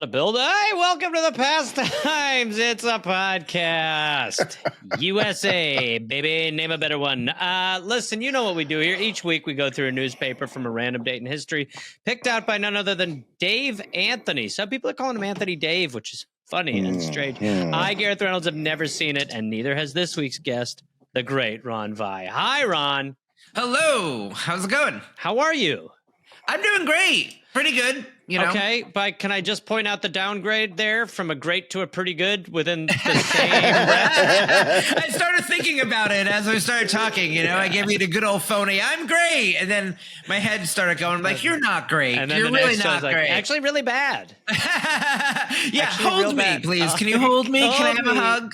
The build. Hey, welcome to the Pastimes. It's a podcast. USA, baby. Name a better one. Listen, you know what we do here. Each week we go through a newspaper from a random date in history, picked out by none other than Dave Anthony. Some people are calling him Anthony Dave, which is funny and strange. I, Gareth Reynolds, have never seen it, and neither has this week's guest, the great Ronn Vigh. Hi, Ron. Hello. How's it going? How are you? I'm doing great. Pretty good. You know? Okay, but can I just point out the downgrade there from a great to a pretty good within the same breath? I started thinking about it as we started talking. I gave you the good old phony, I'm great. And then my head started going like, you're not great. And then you're the really next not like, great. Actually, really bad. Yeah, Actually, hold me, bad. please. Can you hold me? Can I have a hug?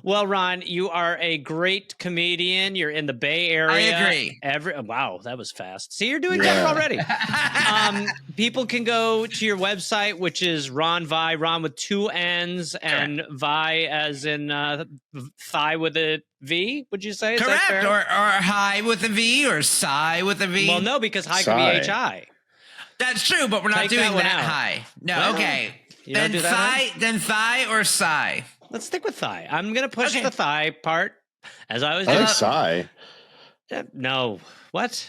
Well, Ron, you are a great comedian. You're in the Bay Area. I agree. Wow, that was fast. See, you're doing better already. People can go to your website, which is Ronn Vigh, Ron with two N's, and Vigh as in thigh with a V, would you say? Is Correct. that fair? Or high with a V or sigh with a V. Well, no, because high could be H-I. That's true, but we're not doing that high. No, well, okay. You don't do that then thigh or sigh. Let's stick with thigh. I'm going to push the thigh part, as I always do. I think sigh. No. What?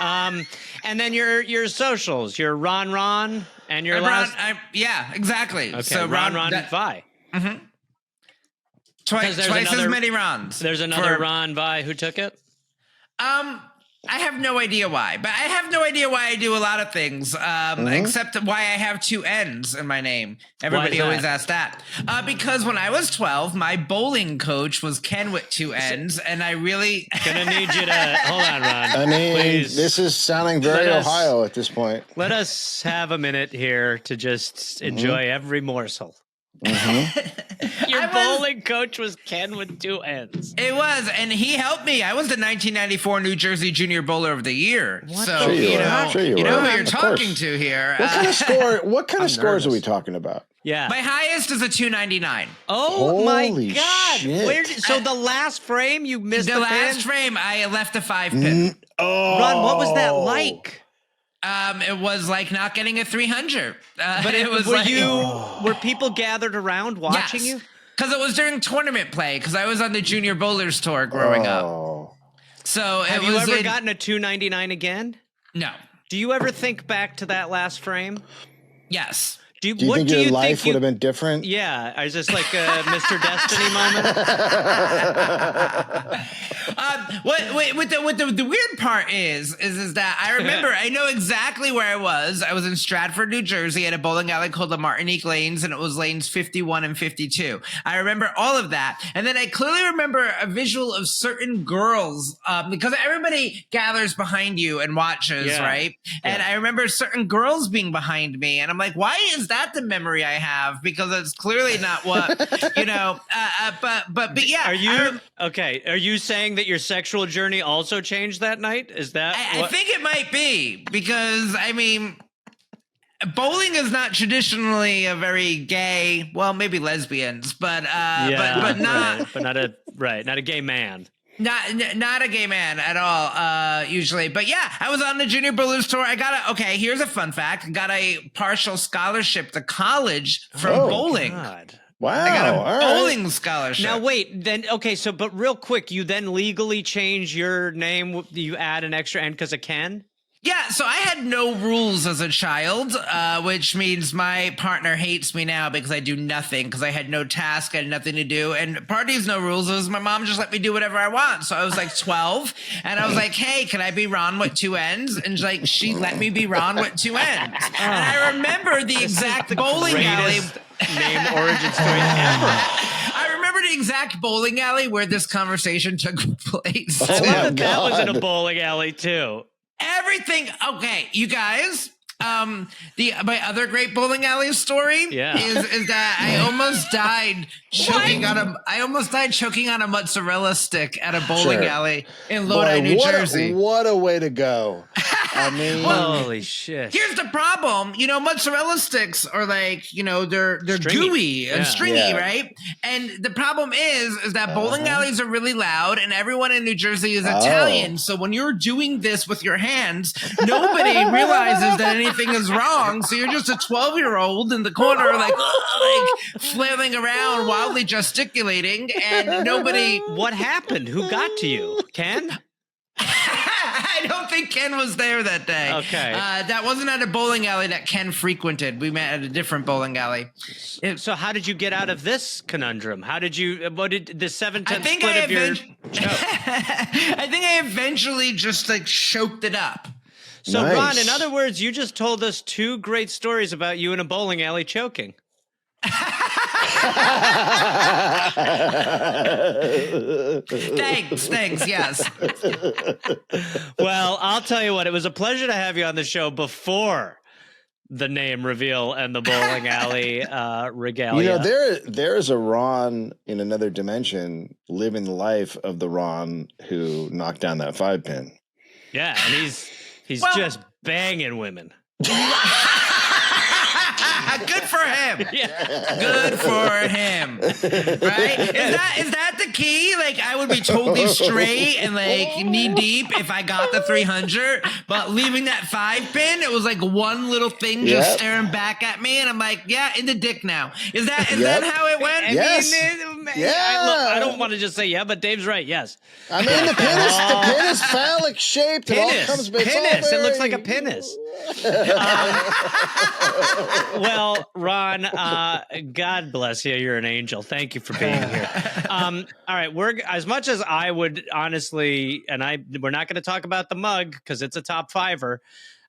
And then your socials, your Ron, and your last. Yeah, exactly. Okay, so Ron Vigh. Mm-hmm. Twice as many Rons. There's another Ronn Vigh who took it. I have no idea why, but I have no idea why I do a lot of things, except why I have two N's in my name. Everybody always asks that. Because when I was 12, my bowling coach was Ken with two N's, and I really... Gonna need you to... Hold on, Ron. I mean, please. This is sounding very Ohio at this point. Let us have a minute here to just enjoy every morsel. Your bowling coach was Ken with two N's. It was, and he helped me. I was the 1994 New Jersey Junior Bowler of the Year. What so you know who you're talking to here. What kind of score? What kind of scores are we talking about? Yeah, my highest is a 299. Oh my God! Shit. So the last frame you missed the last frame, I left a 5 pin. Ron, what was that like? It was like not getting a 300. But it was were people gathered around watching you? Because it was during tournament play, because I was on the Junior Bowlers Tour growing up. So have you ever gotten a 299 again? No. Do you ever think back to that last frame? Yes. Do you think your life would have been different? Yeah. Is this like a Mr. Destiny moment? The weird part is that I remember, I know exactly where I was. I was in Stratford, New Jersey at a bowling alley called the Martinique Lanes, and it was lanes 51 and 52. I remember all of that. And then I clearly remember a visual of certain girls, because everybody gathers behind you and watches, right? And I remember certain girls being behind me, and I'm like, why is that the memory I have? Because it's clearly not what, but yeah. Are you saying that your sexual journey also changed that night? Is that I think it might be, because I mean, bowling is not traditionally a very gay, well, maybe lesbians, but not a gay man. Not a gay man at all, usually. But yeah, I was on the Junior Bowlers Tour. Here's a fun fact. I got a partial scholarship to college from bowling. God. Wow. I got a bowling scholarship. Now wait, but real quick, you then legally change your name, you add an extra N because of Ken? Yeah, so I had no rules as a child, which means my partner hates me now because I do nothing, because I had no task, I had nothing to do. And part of these no rules was my mom just let me do whatever I want. So I was like 12, and I was like, hey, can I be Ron with two N's? And she let me be Ron with two N's. And I remember the exact bowling alley. Name origin story ever. I remember the exact bowling alley where this conversation took place. I love that was in a bowling alley too. Everything. Okay, you guys. My other great bowling alley story is that I almost died choking on a mozzarella stick at a bowling alley in Lodi, New Jersey. What a way to go. I mean, Holy shit. Here's the problem. You know, mozzarella sticks are like, you know, they're Stringy. gooey and stringy, right? And the problem is that bowling alleys are really loud and everyone in New Jersey is Italian. So when you're doing this with your hands, nobody realizes that anything is wrong. So you're just a 12-year-old in the corner, like flailing around, wildly gesticulating, and nobody. What happened? Who got to you? Ken? I don't think Ken was there that day. Okay. That wasn't at a bowling alley that Ken frequented. We met at a different bowling alley. So how did you get out of this conundrum? What did the 7-10 I think split of your I think I eventually just like choked it up. So Nice. Ron, in other words, you just told us 2 great stories about you in a bowling alley choking. Thanks, yes. Well, I'll tell you what, it was a pleasure to have you on the show before the name reveal and the bowling alley regalia. You know, there is a Ron in another dimension living the life of the Ron who knocked down that 5-pin. Yeah, and he's just banging women. Good for him. Yeah. Good for him. Right? Is that the key? Like, I would be totally straight and like knee deep if I got the 300, but leaving that 5-pin, it was like one little thing just staring back at me, and I'm like, yeah, in the dick now. Is that how it went? Yes. I don't want to just say yeah, but Dave's right. Yes. I mean, the pin is phallic shaped. It all comes Penis. It looks like a penis. Well, Ron, God bless you. You're an angel. Thank you for being here. All right, we're as much as I would honestly, and we're not going to talk about the mug because it's a top 5er.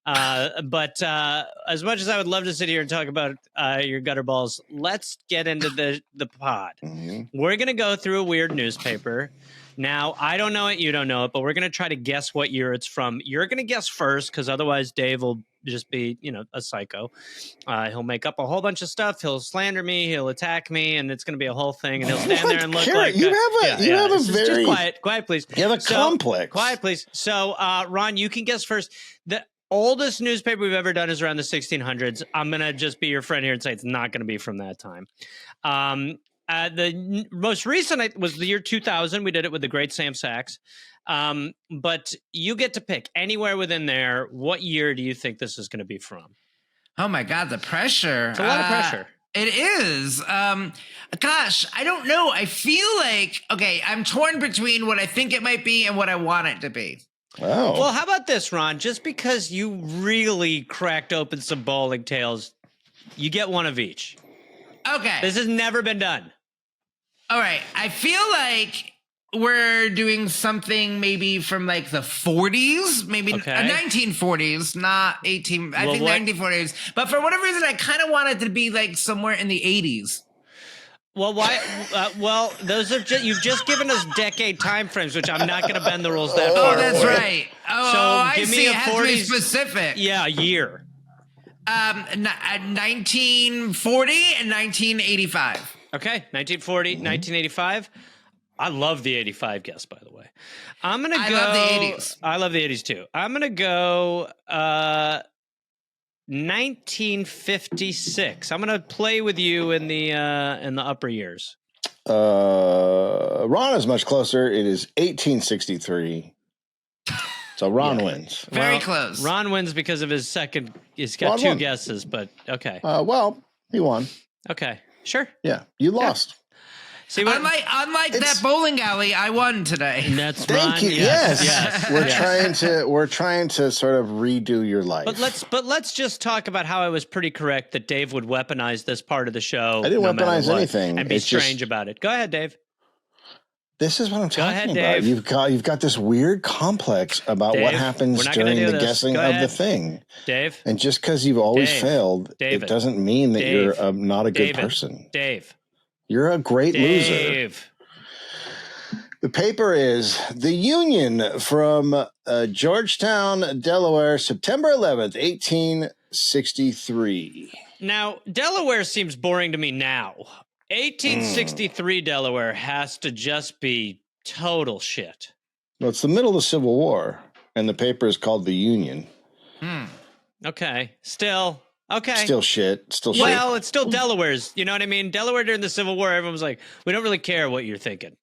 But as much as I would love to sit here and talk about your gutter balls, let's get into the pod. Mm-hmm. We're going to go through a weird newspaper. Now, I don't know it, you don't know it, but we're going to try to guess what year it's from. You're going to guess first because otherwise Dave will just be, a psycho. He'll make up a whole bunch of stuff. He'll slander me. He'll attack me, and it's going to be a whole thing. And he'll stand there and look like you have a very just quiet, please. You have a complex. Quiet, please. So, Ron, you can guess first. The oldest newspaper we've ever done is around the 1600s. I'm going to just be your friend here and say it's not going to be from that time. The most recent was the year 2000. We did it with the great Sam Sachs. But you get to pick anywhere within there. What year do you think this is going to be from? Oh my God, the pressure. It's a lot of pressure. It is. Gosh, I don't know. I feel like, I'm torn between what I think it might be and what I want it to be. Oh. Well, how about this, Ron? Just because you really cracked open some bowling tales, you get one of each. Okay. This has never been done. All right. I feel like we're doing something maybe from like the 40s, maybe 1940s, not 18. I think 1940s. But for whatever reason, I kind of want it to be like somewhere in the 80s. Well, why? Well, those are you've just given us decade time frames, which I'm not going to bend the rules that far. Oh, that's right. Oh, so give me a 40s specific. Yeah, a year. 1940 and 1985. Okay, 1940, 1985. I love the 85 guess, by the way. I love the 80s. I love the 80s too. I'm going to go 1956. I'm going to play with you in the upper years. Ron is much closer. It is 1863. So Ron wins. Very close. Ron wins because of his second. He's got two guesses, but okay. Well, he won. Okay, sure. Yeah, you lost. See, unlike that bowling alley, I won today. That's Thank Ron. you. Yes. We're trying to sort of redo your life. But let's just talk about how I was pretty correct that Dave would weaponize this part of the show. I didn't weaponize anything and be strange about it. Go ahead, Dave. This is what I'm talking about. Dave. You've got this weird complex about what happens during the guessing of the thing. Dave. And just because you've always failed, it doesn't mean that you're not a good person. Dave. You're a great loser. The paper is The Union from Georgetown, Delaware, September 11th, 1863. Now, Delaware seems boring to me now. 1863 Delaware has to just be total shit. Well, it's the middle of the Civil War, and the paper is called The Union. Okay. Still. Okay. Still shit. Still shit. Well, it's still Delaware's. You know what I mean? Delaware during the Civil War, everyone was like, we don't really care what you're thinking.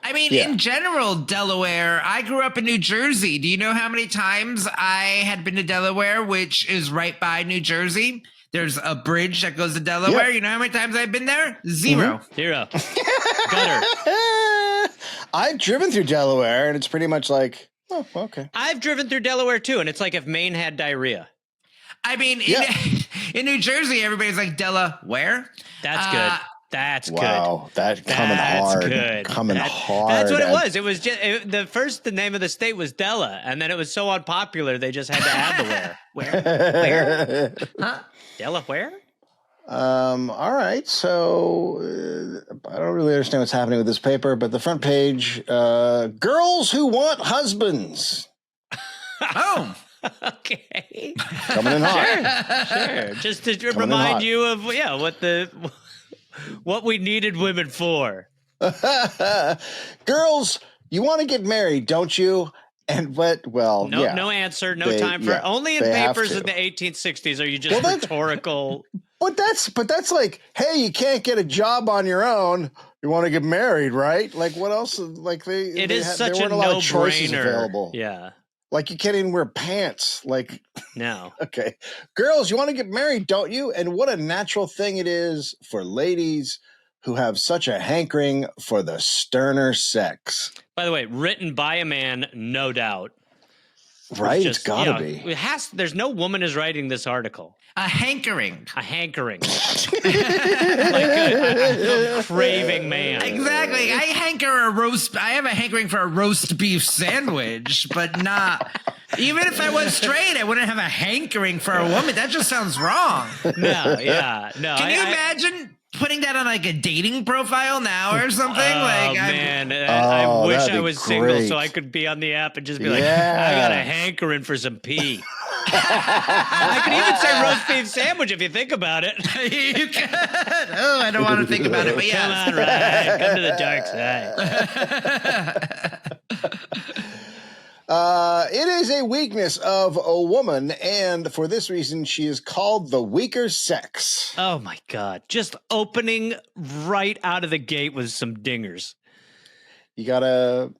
I mean, Yeah. in general, Delaware, I grew up in New Jersey. Do you know how many times I had been to Delaware, which is right by New Jersey? There's a bridge that goes to Delaware. Yep. You know how many times I've been there? Zero. Zero. Gutter. I've driven through Delaware, and it's pretty much like, oh, okay. I've driven through Delaware, too, and it's like if Maine had diarrhea. I mean, in New Jersey, everybody's like, Delaware? That's good. That's good. Wow, that coming hard. Good. Coming hard. That's what it was. It was just the name of the state was Della, and then it was so unpopular they just had to add the where. Where? Huh? Delaware? All right. So I don't really understand what's happening with this paper, but the front page, girls who want husbands. Oh. Okay. Coming in hot. Sure. Just to remind you of what we needed women for. Girls, you want to get married, don't you? And No answer, no time for only in papers in the 1860s are you just rhetorical. But that's like, hey, you can't get a job on your own. You want to get married, right? Like, what else? Like it is such there a weren't a lot of choices no-brainer. available. Yeah. Like you can't even wear pants. Like, no. Okay. Girls, you want to get married, don't you? And what a natural thing it is for ladies who have such a hankering for the sterner sex. By the way, written by a man, no doubt. Right? It's gotta be. There's no woman is writing this article. A hankering. A hankering. Like a craving man. Exactly. I have a hankering for a roast beef sandwich, but not. Even if I was straight, I wouldn't have a hankering for a woman. That just sounds wrong. No, yeah. No. Can you imagine putting that on like a dating profile now or something? I wish I was single so I could be on the app and just be like, I got a hankering for some pee. I could even say roast beef sandwich if you think about it. You could. Oh, I don't want to think about it, but yeah. Come on, Ryan. Come to the dark side. It is a weakness of a woman, and for this reason, she is called the weaker sex. Oh, my God. Just opening right out of the gate with some dingers. You gotta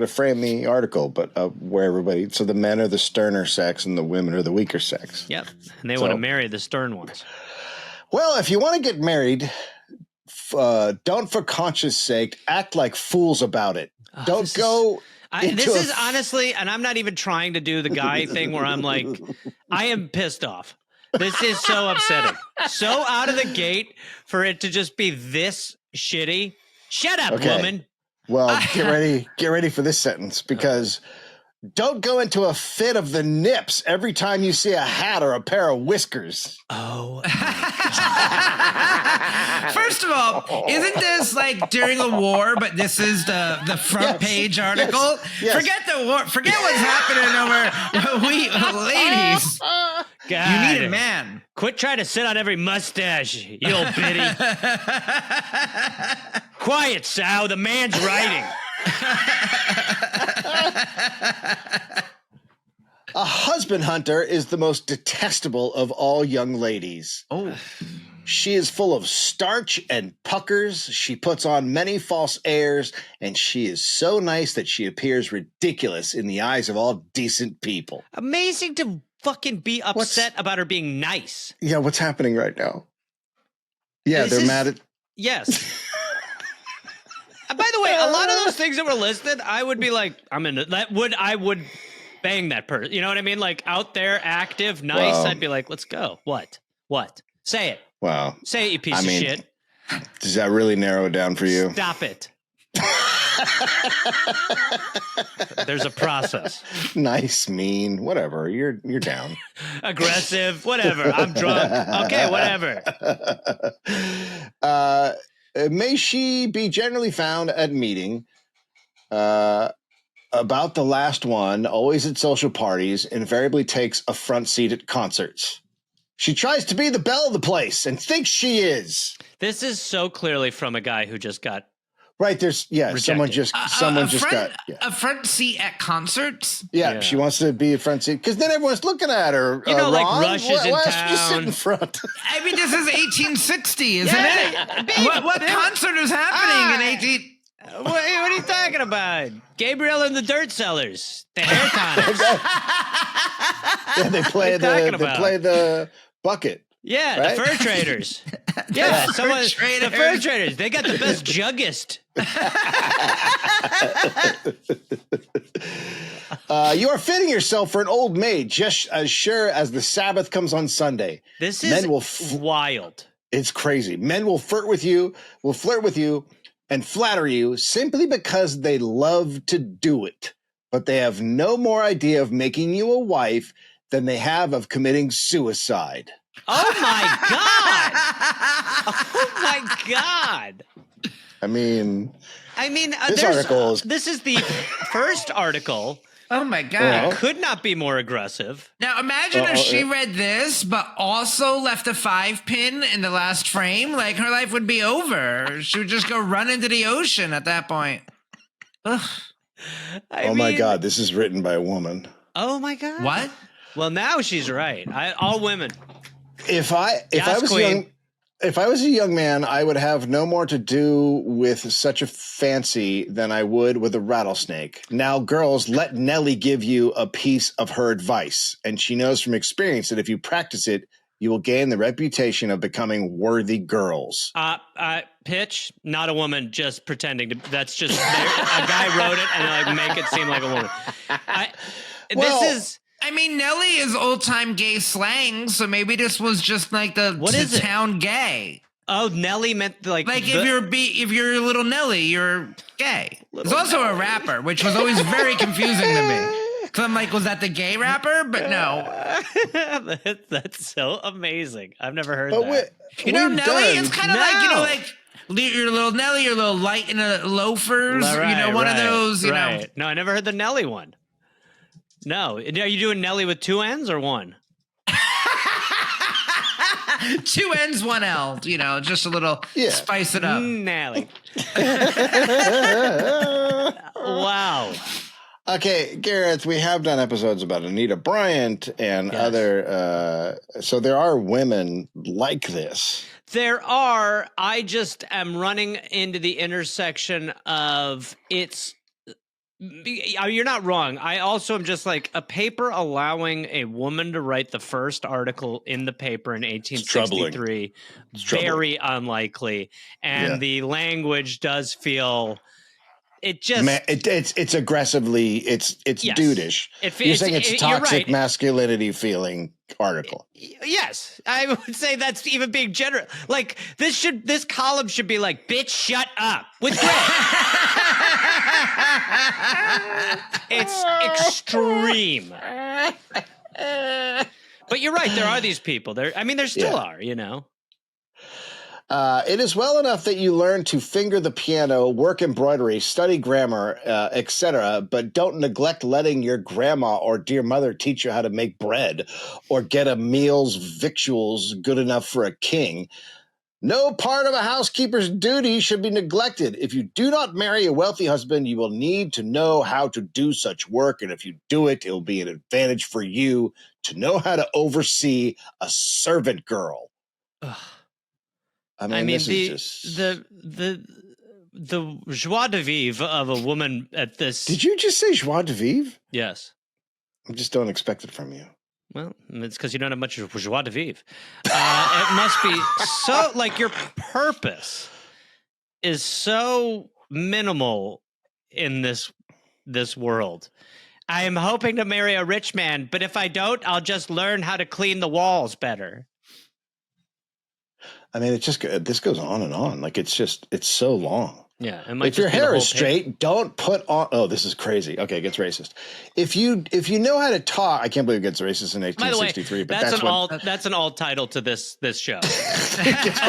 frame the article, but where everybody, so the men are the sterner sex and the women are the weaker sex. Yep. And they want to marry the stern ones. Well, if you want to get married, don't for conscience sake act like fools about it. This is honestly, and I'm not even trying to do the guy thing where I'm like, I am pissed off. This is so upsetting. So out of the gate for it to just be this shitty. Shut up, woman. Well, get ready for this sentence, because don't go into a fit of the nips every time you see a hat or a pair of whiskers. Oh. First of all, isn't this like during a war, but this is the front page article? Yes. Forget the war. Forget what's happening over we ladies. God. You need a man. Quit trying to sit on every mustache, you old biddy. Quiet, Sal. The man's writing. A husband hunter is the most detestable of all young ladies. Oh. She is full of starch and puckers. She puts on many false airs, and she is so nice that she appears ridiculous in the eyes of all decent people. Amazing to fucking be upset about her being nice. Yeah, what's happening right now? Yeah, they're mad at... Yes. By the way, a lot of those things that were listed, I would be like, I would bang that person. You know what I mean? Like out there, active, nice. I'd be like, let's go. What? Say it. Wow. Say it, you piece of shit. Does that really narrow it down for you? Stop it. There's a process. Nice, mean, whatever. You're down. Aggressive, whatever. I'm drunk. Okay, whatever. May she be generally found at meeting, about the last one, always at social parties, invariably takes a front seat at concerts. She tries to be the belle of the place and thinks she is. This is so clearly from a guy who just got Right. There's someone just got a front seat at concerts. Yeah, she wants to be a front seat because then everyone's looking at her. You know, like Ron, Rush is in why town. just sit in front? I mean, this is 1860, isn't it? What concert is happening in 18? What are you talking about? Gabriel and the Dirt Sellers, the hair tonics. Yeah, they play the bucket. Yeah, right? the fur traders. Yeah, the fur traders. They got the best juggist. You are fitting yourself for an old maid just as sure as the Sabbath comes on Sunday. This is wild. It's crazy. Men will flirt with you, and flatter you simply because they love to do it. But they have no more idea of making you a wife than they have of committing suicide. Oh my God! Oh my God! I mean, this is the first article. Oh my God! Could not be more aggressive. Now imagine if she read this, but also left a 5-pin in the last frame. Like her life would be over. She would just go run into the ocean at that point. Ugh. My God! This is written by a woman. Oh my God! What? Well, now she's right. All women. If I was a young man, I would have no more to do with such a fancy than I would with a rattlesnake. Now, girls, let Nellie give you a piece of her advice, and she knows from experience that if you practice it, you will gain the reputation of becoming worthy girls. Pitch, not a woman, just pretending to. That's just a guy wrote it and make it seem like a woman. I mean, Nelly is old-time gay slang, so maybe this was just like the town gay. Oh, Nelly meant like if you're a little Nelly, you're gay. There's also a rapper, which was always very confusing to me. So I'm like, was that the gay rapper? But no. That's so amazing. I've never heard that. Nelly is kind of like, your little Nelly, your little light in the loafers, one of those, know. No, I never heard the Nelly one. No. Are you doing Nelly with 2 N's or 1? 2 N's, 1 L, just a little spice it up. Nelly. Wow. Okay, Gareth, we have done episodes about Anita Bryant and other, so there are women like this. There are. I just am running into the intersection of you're not wrong. I also am just like a paper allowing a woman to write the first article in the paper in 1863. Very unlikely. And the language does feel it's aggressively it's dudeish. You're saying it's toxic masculinity feeling article. Yes, I would say that's even being generous. Like this column should be like, bitch, shut up with Greg. It's extreme. But you're right. There are these people. There still are. It is well enough that you learn to finger the piano, work embroidery, study grammar, etc., but don't neglect letting your grandma or dear mother teach you how to make bread or get a meal's victuals good enough for a king. No part of a housekeeper's duty should be neglected. If you do not marry a wealthy husband, you will need to know how to do such work, and if you do it, it will be an advantage for you to know how to oversee a servant girl. Ugh. This is just the joie de vivre of a woman at this. Did you just say joie de vivre? Yes. I just don't expect it from you. Well, it's because you don't have much joie de vivre. It must be so, like, your purpose is so minimal in this world. I am hoping to marry a rich man, but if I don't, I'll just learn how to clean the walls better. I mean, this goes on and on. Like, it's so long. Yeah. If your hair is straight, don't put on. Oh, this is crazy. Okay, it gets racist. If you know how to talk, I can't believe it gets racist in 1863. By the way, that's an alt title to this show. It gets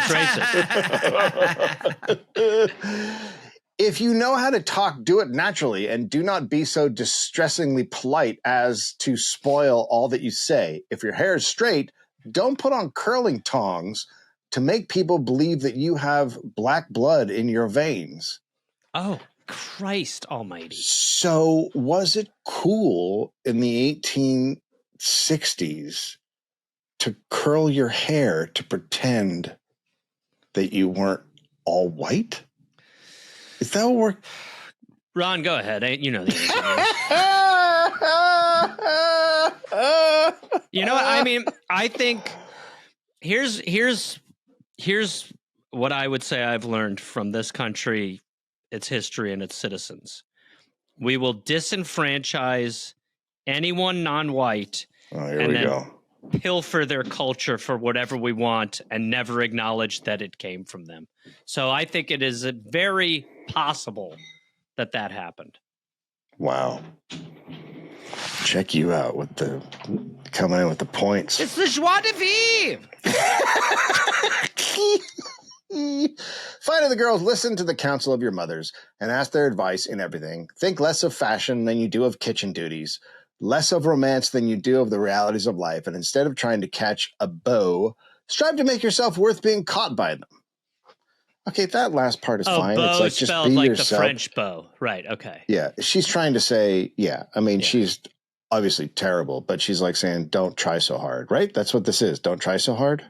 racist. If you know how to talk, do it naturally, and do not be so distressingly polite as to spoil all that you say. If your hair is straight, don't put on curling tongs to make people believe that you have black blood in your veins. Oh, Christ almighty. So was it cool in the 1860s to curl your hair to pretend that you weren't all white? Is that what we're... Ron, go ahead. You know the answer. You know what? I mean, I think here's what I would say I've learned from this country, its history, and its citizens. We will disenfranchise anyone non-white Here we go. pilfer their culture for whatever we want and never acknowledge that it came from them. So I think it is very possible that happened. Wow. Check you out with the coming in with the points. It's the joie de vivre. Finally, the girls, listen to the counsel of your mothers and ask their advice in everything. Think less of fashion than you do of kitchen duties, less of romance than you do of the realities of life, and instead of trying to catch a beau, strive to make yourself worth being caught by them. Okay, that last part is fine. Beau it's like just spelled be like yourself. the French beau. Right, okay. Yeah, she's trying to say, she's obviously terrible, but she's like saying, don't try so hard, right? That's what this is. Don't try so hard.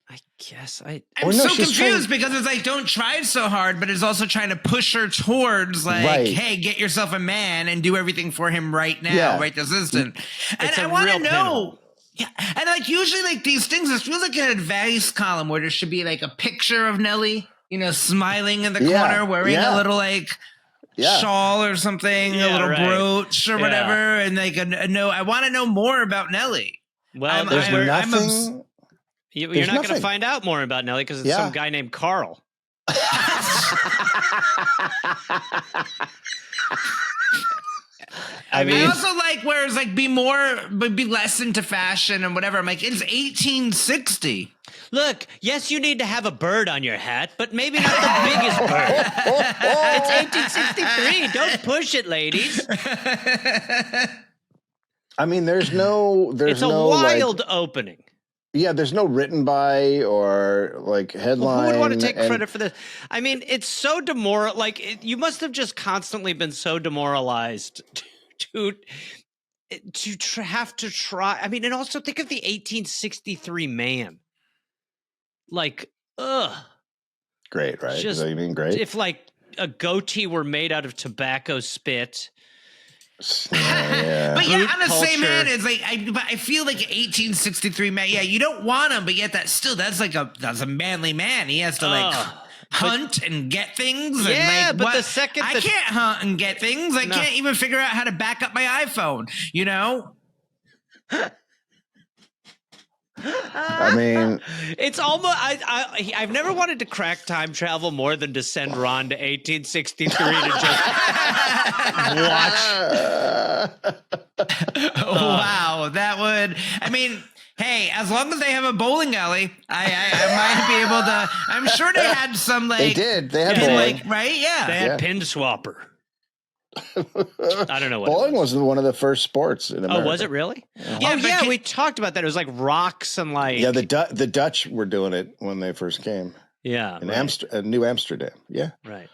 I guess I'm so confused because it's like, don't try so hard, but it's also trying to push her towards like, hey, get yourself a man and do everything for him right now, right this instant. And I want to know. Yeah, and like usually like these things, it feels like an advice column where there should be like a picture of Nelly, smiling in the corner, wearing a little like shawl or something, a little brooch or whatever, and like I want to know more about Nelly. Well, there's nothing. You're not going to find out more about Nelly because it's some guy named Carl. I also like where it's like be less into fashion and whatever. I'm like, it's 1860. Look, yes, you need to have a bird on your hat, but maybe not the biggest bird. It's 1863. Don't push it, ladies. I mean, there's no wild opening. Yeah, there's no written by or like headline. Who would want to take credit for this? I mean, it's so you must have just constantly been so demoralized to have to try. I mean, and also think of the 1863 man. Like, great, right? Is that you mean great? If like a goatee were made out of tobacco spit. But yeah, on the same hand, it's like I feel like 1863 man. Yeah, you don't want him, but yet that's a manly man. He has to hunt and get things. Yeah, and but the second I can't hunt and get things, I can't even figure out how to back up my iPhone. I mean, it's almost I've never wanted to crack time travel more than to send Ron to 1863 to just watch. Wow, that would. I mean, hey, as long as they have a bowling alley, I might be able to. I'm sure they had some like. They did. They had bowling, right? Yeah, they had pin swapper. I don't know what bowling was one of the first sports in America. Oh, was it really? Yeah. We talked about that. It was like rocks and like the Dutch were doing it when they first came. Yeah, in New Amsterdam. Yeah, right.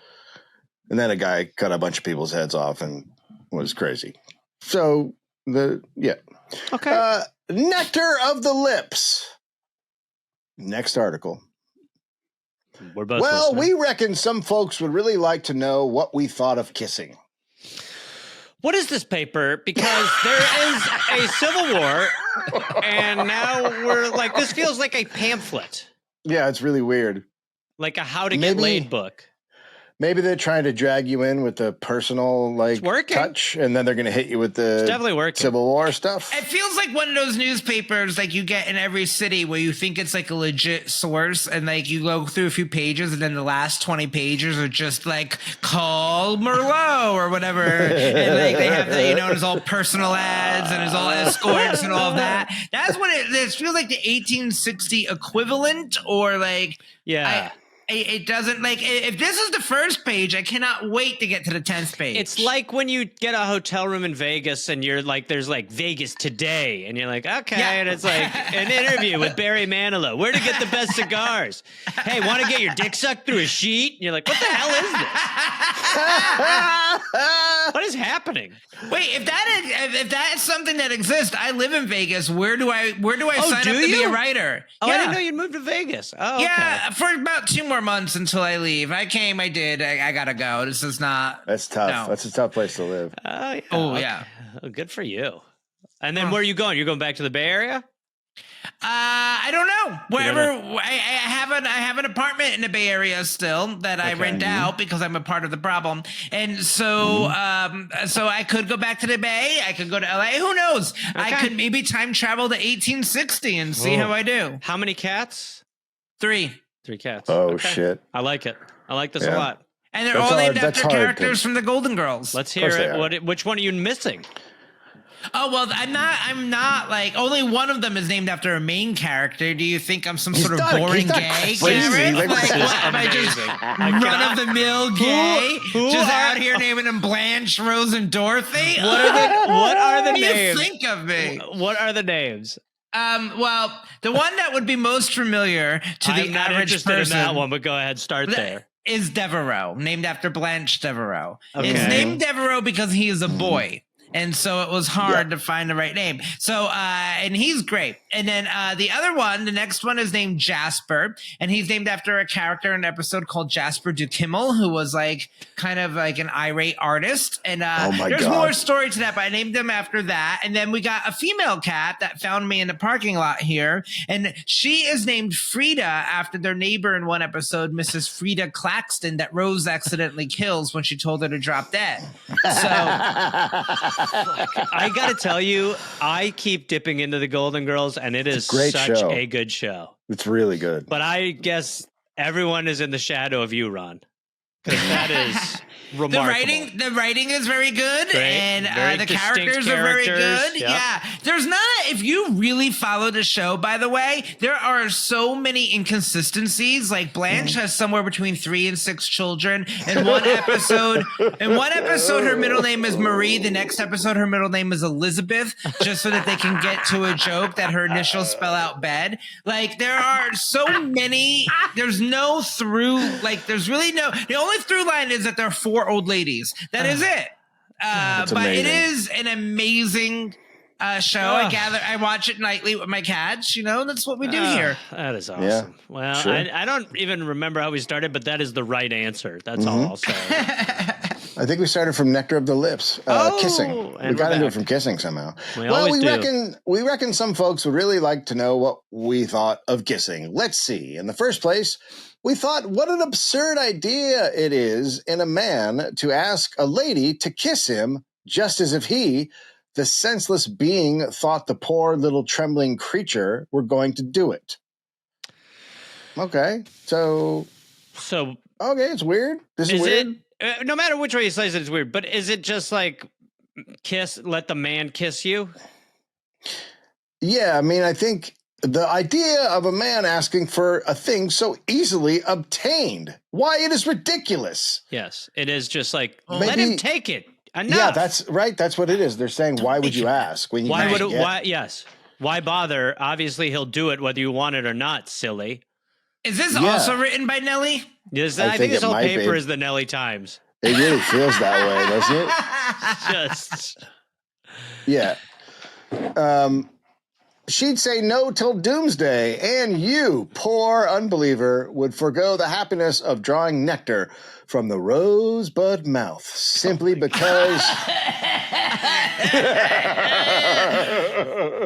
And then a guy cut a bunch of people's heads off and was crazy. So okay. Nectar of the lips. Next article. We're both listening. We reckon some folks would really like to know what we thought of kissing. What is this paper? Because there is a civil war, and now we're like, this feels like a pamphlet. Yeah, it's really weird. Like a how to get laid book. Maybe they're trying to drag you in with the personal touch, and then they're going to hit you with the definitely working. Civil War stuff. It feels like one of those newspapers like you get in every city where you think it's like a legit source, and like you go through a few pages, and then the last 20 pages are just like call Merlot or whatever, and like they have there's all personal ads and there's all escorts and all of that. That's what it feels like, the 1860 equivalent, or like It doesn't like if this is the first page, I cannot wait to get to the 10th page. It's like when you get a hotel room in Vegas and you're like, there's like Vegas today, and you're like, okay, Yeah. and it's like an interview with Barry Manilow. Where to get the best cigars? Hey, want to get your dick sucked through a sheet? And you're like, what the hell is this? What is happening? Wait, if that is something that exists, I live in Vegas. Where do I sign up do to be you? a writer? Oh, yeah. I didn't know you'd moved to Vegas. Oh, okay. Yeah, for about 2 more months until I leave. I came, I did. I gotta go. This is not. That's tough. No. That's a tough place to live. Oh, yeah. Oh, yeah. Oh, good for you. And then where are you going? You're going back to the Bay Area? I don't know. Wherever I have an apartment in the Bay Area still that I rent out because I'm a part of the problem, and so so I could go back to the Bay. I could go to LA. Who knows? I could maybe time travel to 1860 and see how I do. How many cats? 3. 3 cats. Oh, shit. I like it. I like this a lot. And they're That's all hard. named That's after hard, characters from the Golden Girls. Let's hear they it. are. Which one are you missing? Oh, well, I'm not like only one of them is named after a main character. Do you think I'm some sort of boring gay? crazy. Gareth? Like, Like, what, am I just run of the mill gay? Just out here naming them Blanche, Rose, and Dorothy? What are the What do you names? think of me? What are the names? Well, the one that would be most familiar to the I'm not average interested person in that one, but go ahead, start there. is Devereaux, named after Blanche Devereaux. Okay. It's named Devereaux because he is a boy. And so it was hard to find the right name. So, and he's great. And then the other one, the next one is named Jasper. And he's named after a character in an episode called Jasper Dukimmel, who was like kind of like an irate artist. And there's God. more story to that, but I named him after that. And then we got a female cat that found me in the parking lot here. And she is named Frida after their neighbor in one episode, Mrs. Frida Claxton, that Rose accidentally kills when she told her to drop dead. So... I gotta tell you, I keep dipping into the Golden Girls, and it is great such show. a good show. It's really good. But I guess everyone is in the shadow of you, Ron, because that is remarkable. The writing is very good, Great. and Very the distinct characters are very characters. good. Yep. Yeah, there's not. If you really follow the show, by the way, there are so many inconsistencies. Like Blanche has somewhere between 3 and 6 children. In one episode, her middle name is Marie. The next episode, her middle name is Elizabeth, just so that they can get to a joke that her initials spell out bed. Like there are so many. There's no through. Like there's really no. The only through line is that there are 4 old ladies. That is it. But amazing. it is an amazing show. I watch it nightly with my cats. You know, that's what we do here. That is awesome. Yeah, Well, sure. I don't even remember how we started, but that is the right answer. That's all I'll say. I think we started from Nectar of the Lips, kissing. and We got we're into it back. from kissing somehow. We always do. we reckon some folks would really like to know what we thought of kissing. Let's see. In the first place, we thought what an absurd idea it is in a man to ask a lady to kiss him, just as if he, the senseless being, thought the poor little trembling creature were going to do it. Okay, so okay, it's weird. This is weird. it? No matter which way you slice it, it's weird. But is it just like let the man kiss you? Yeah, I mean, I think the idea of a man asking for a thing so easily obtained, why, it is ridiculous. Yes, it is just like Maybe- let him take it. Enough. Yeah, that's right. That's what it is. They're saying, why would you ask when you why can would it, get- why? Yes, why bother? Obviously, he'll do it whether you want it or not. Silly. Is this Yeah. also written by Nelly? Yes, I I think think this it whole might paper be. is the Nelly Times. It really feels that way, doesn't it? Just Yeah. She'd say no till doomsday, and you, poor unbeliever, would forego the happiness of drawing nectar from the rosebud mouth simply because.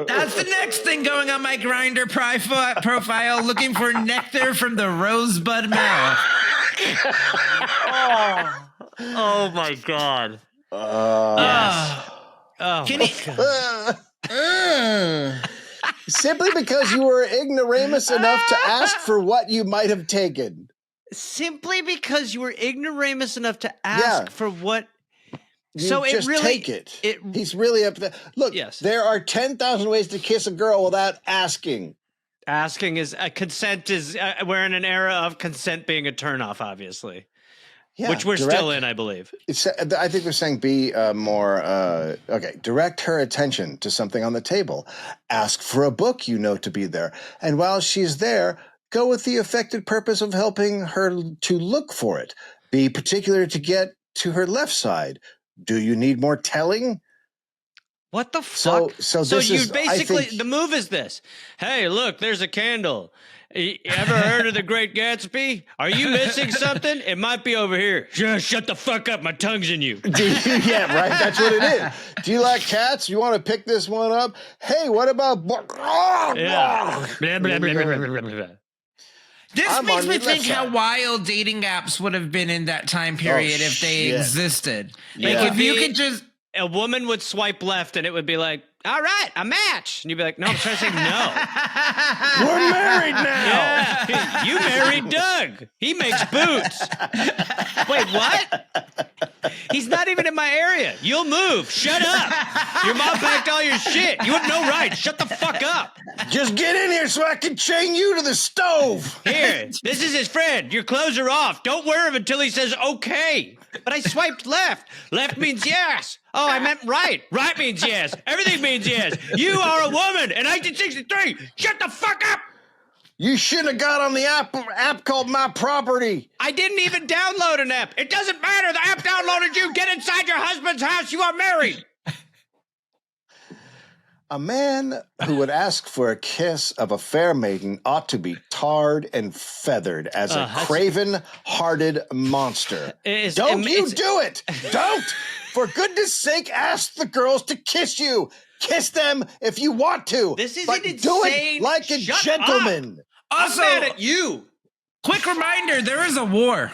That's the next thing going on my Grindr profile, looking for nectar from the rosebud mouth. oh my god. Yes. Oh, Can my you- God. Simply because you were ignoramus enough to ask for what you might have taken. Simply because you were ignoramus enough to ask Yeah. for what. You So it just really take it. He's really up there. Look, Yes. there are 10,000 ways to kiss a girl without asking. Asking is consent is we're in an era of consent being a turnoff, obviously, Yeah, which we're still in, I believe. I think they're saying be more okay. Direct her attention to something on the table. Ask for a book you know to be there, and while she's there, go with the affected purpose of helping her to look for it. Be particular to get to her left side. Do you need more telling? What the fuck? So So this you is, basically, I think, the move is this. Hey, look, there's a candle. You ever heard of The Great Gatsby? Are you missing something? It might be over here. Just shut the fuck up. My tongue's in you. yeah, right. That's what it is. Do you like cats? You want to pick this one up? Hey, what about? Yeah. Blah, blah, blah, blah, blah, blah, blah. This makes me think how wild dating apps would have been in that time period if they existed. Like if you could just... A woman would swipe left and it would be like, all right, a match. And you'd be like, no, I'm trying to say no. We're married now. Yeah. You married Doug. He makes boots. Wait, what? He's not even in my area. You'll move. Shut up. Your mom packed all your shit. You have no right. Shut the fuck up. Just get in here so I can chain you to the stove. Here, this is his friend. Your clothes are off. Don't wear him until he says okay. But I swiped left. Left means yes. Oh, I meant right. Right means yes. Everything means yes. You are a woman in 1963. Shut the fuck up. You shouldn't have got on the app called My Property. I didn't even download an app. It doesn't matter. The app downloaded you. Get inside your husband's house. You are married. A man who would ask for a kiss of a fair maiden ought to be tarred and feathered as a craven-hearted monster. Don't you do it! Don't! For goodness sake, ask the girls to kiss you. Kiss them if you want to. This is but insane. Do it like a gentleman. Also, I'm mad at you. Quick reminder: there is a war.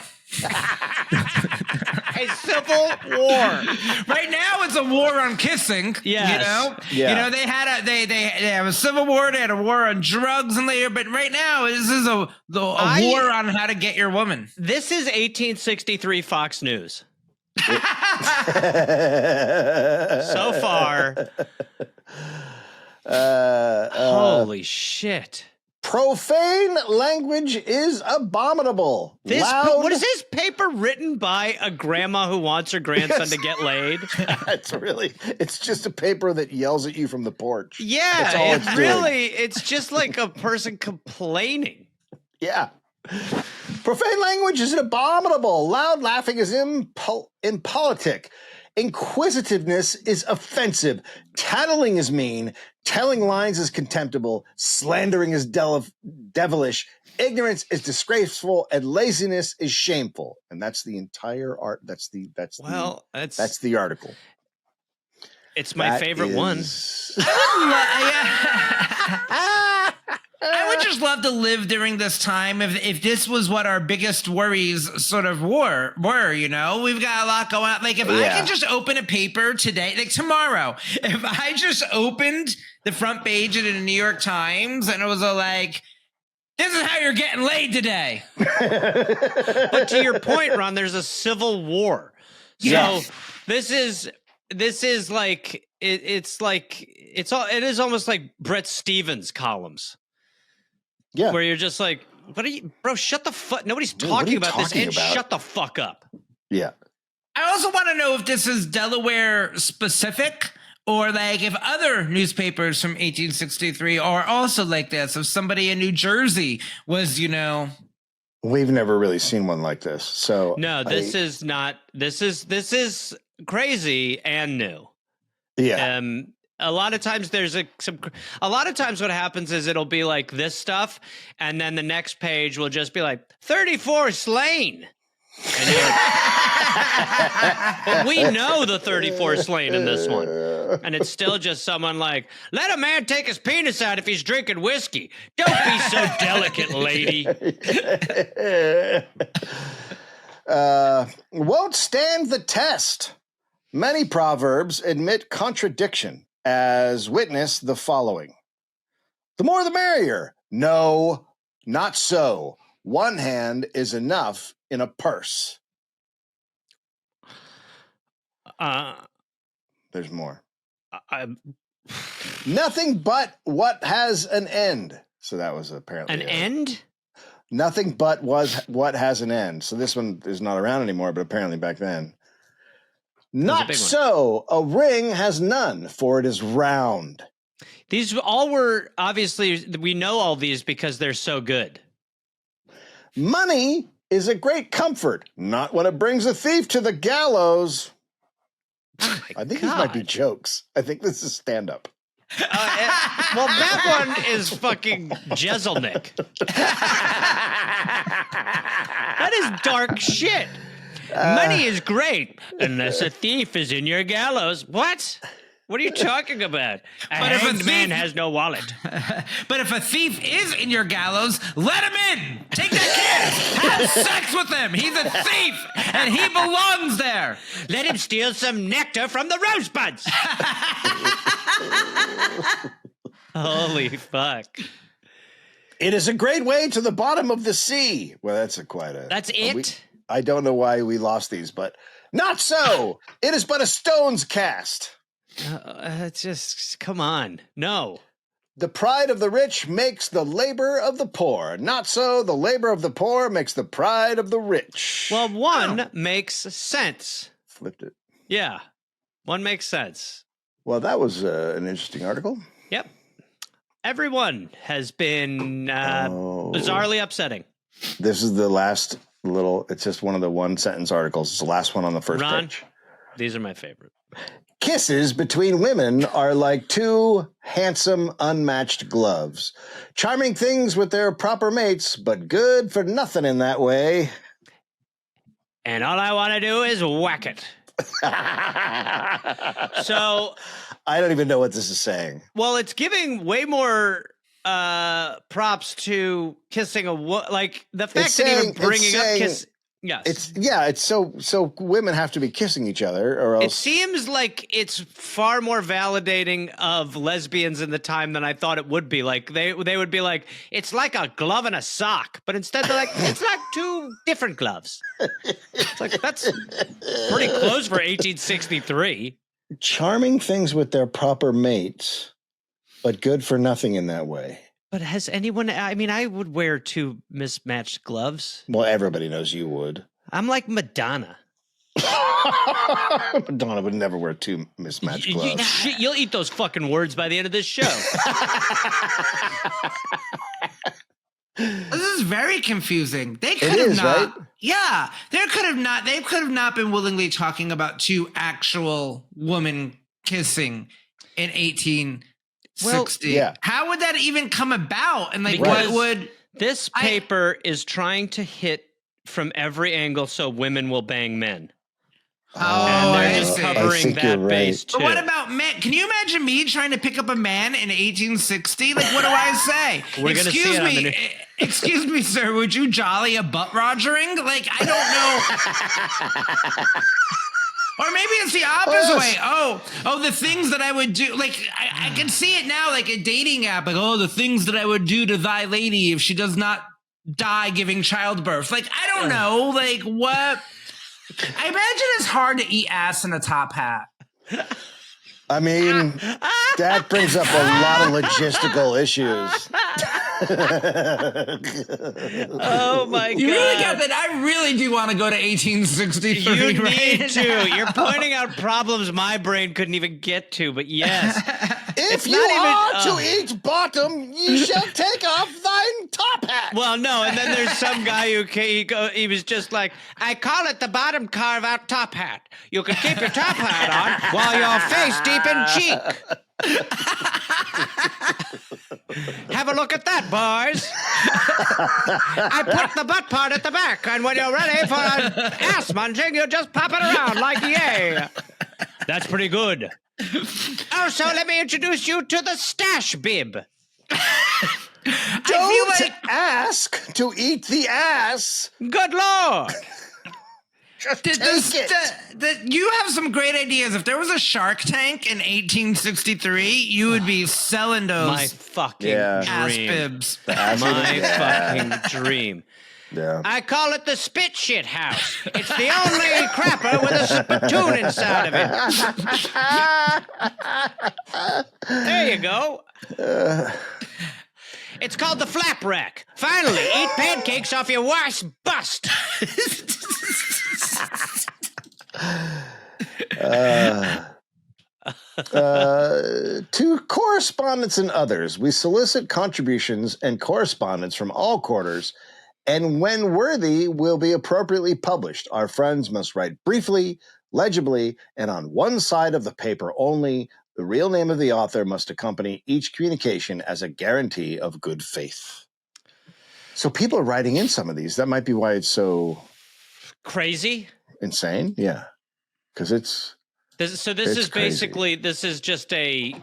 A civil war. Right now, it's a war on kissing. Yes. You know. Yeah. You know they had they have a civil war. They had a war on drugs and later. But right now, this is a war on how to get your woman. This is 1863 Fox News. So far. Holy shit. Profane language is abominable. What is this paper written by a grandma who wants her grandson to get laid? It's just a paper that yells at you from the porch. Yeah, it's just like a person complaining. Yeah. Profane language is abominable. Loud laughing is impolitic. Inquisitiveness is offensive. Tattling is mean. Telling lies is contemptible. Slandering is devilish. Ignorance is disgraceful, and laziness is shameful. And that's the entire art. That's the article. It's my favorite one. I would just love to live during this time if this was what our biggest worries sort of were, you know? We've got a lot going on. Like if I could just open a paper today, like tomorrow, if I just opened the front page of the New York Times and it was like, this is how you're getting laid today. But to your point, Ron, there's a civil war. So this is like it is almost like Brett Stevens columns. Yeah. Where you're just like, what are you, bro, shut the fuck, nobody's talking about this and shut the fuck up. Yeah. I also want to know if this is Delaware specific or like if other newspapers from 1863 are also like this. If somebody in New Jersey was, you know. We've never really seen one like this. So no, this is crazy and new. Yeah. A lot of times a lot of times what happens is it'll be like this stuff, and then the next page will just be like 34 slain. And you're like, but we know the 34 slain in this one. And it's still just someone like, let a man take his penis out if he's drinking whiskey. Don't be so delicate, lady. Won't stand the test. Many proverbs admit contradiction, as witness the following. The more the merrier. No, not so. One hand is enough in a purse. There's more. Nothing but what has an end. So that was apparently An end? Nothing but was what has an end. So this one is not around anymore, but apparently back then. Not so. A ring has none, for it is round. These all were, obviously, we know all these because they're so good. Money is a great comfort, not when it brings a thief to the gallows. I think these might be jokes. I think this is stand-up. Well, that one is fucking Jezelnik. That is dark shit. Money is great unless a thief is in your gallows. What? What are you talking about? A hanged man has no wallet. But if a thief is in your gallows, let him in. Take that kid. Have sex with him. He's a thief, and he belongs there. Let him steal some nectar from the rosebuds. Holy fuck. It is a great way to the bottom of the sea. Well, that's quite a... That's it? I don't know why we lost these, but not so. It is but a stone's cast. Just, come on. No. The pride of the rich makes the labor of the poor. Not so. The labor of the poor makes the pride of the rich. Well, one makes sense. Flipped it. Yeah. One makes sense. Well, that was an interesting article. Yep. Everyone has been bizarrely upsetting. This is the last little, it's just one of the one-sentence articles. It's the last one on the first page. These are my favorite. Kisses between women are like two handsome, unmatched gloves. Charming things with their proper mates, but good for nothing in that way. And all I want to do is whack it. So I don't even know what this is saying. Well, it's giving way more props to kissing a like the fact that even bringing up kiss. Yes, it's so women have to be kissing each other, or else it seems like it's far more validating of lesbians in the time than I thought it would be. Like they would be like, it's like a glove and a sock, but instead they're like, it's like two different gloves. It's like that's pretty close for 1863. Charming things with their proper mates, but good for nothing in that way. But has anyone, I mean, I would wear two mismatched gloves. Well, everybody knows you would. I'm like Madonna. Madonna would never wear two mismatched gloves. You'll eat those fucking words by the end of this show. This is very confusing. They could have not. Right? Yeah, they could have not been willingly talking about two actual women kissing in 1860. Well, yeah. How would that even come about? And like, what would this paper is trying to hit from every angle so women will bang men? And they're just covering that base too. But what about men? Can you imagine me trying to pick up a man in 1860? Like, what do I say? Excuse me, excuse me, sir. Would you jolly a butt rogering? Like, I don't know. Or maybe it's the opposite way. Oh, the things that I would do. Like, I can see it now, like a dating app. Like, the things that I would do to thy lady if she does not die giving childbirth. Like, I don't know. Like, what? I imagine it's hard to eat ass in a top hat. I mean, that brings up a lot of logistical issues. Oh my God. You really got that. I really do want to go to 1863. You need to. You're pointing out problems my brain couldn't even get to, but yes. If you are to eat bottom, you shall take off thine top hat. Well, no, and then there's some guy who he was just like, I call it the bottom carve out top hat. You can keep your top hat on while your face deep in cheek. Have a look at that, boys. I put the butt part at the back, and when you're ready for an ass munching, you just pop it around like yay. That's pretty good. Also, let me introduce you to the stash bib. Don't ask to eat the ass. Good Lord. You have some great ideas. If there was a Shark Tank in 1863, you would be selling those my fucking ass dream. bibs. My fucking dream. Yeah. I call it the spit shit house. It's the only crapper with a spittoon inside of it. There you go. It's called the flap rack. Finally, eat pancakes off your wife's bust. To correspondents and others, we solicit contributions and correspondence from all quarters, and when worthy, will be appropriately published. Our friends must write briefly, legibly, and on one side of the paper only. The real name of the author must accompany each communication as a guarantee of good faith. So people are writing in some of these. That might be why it's so crazy, insane. Yeah, because it's. This is crazy. basically, this is just a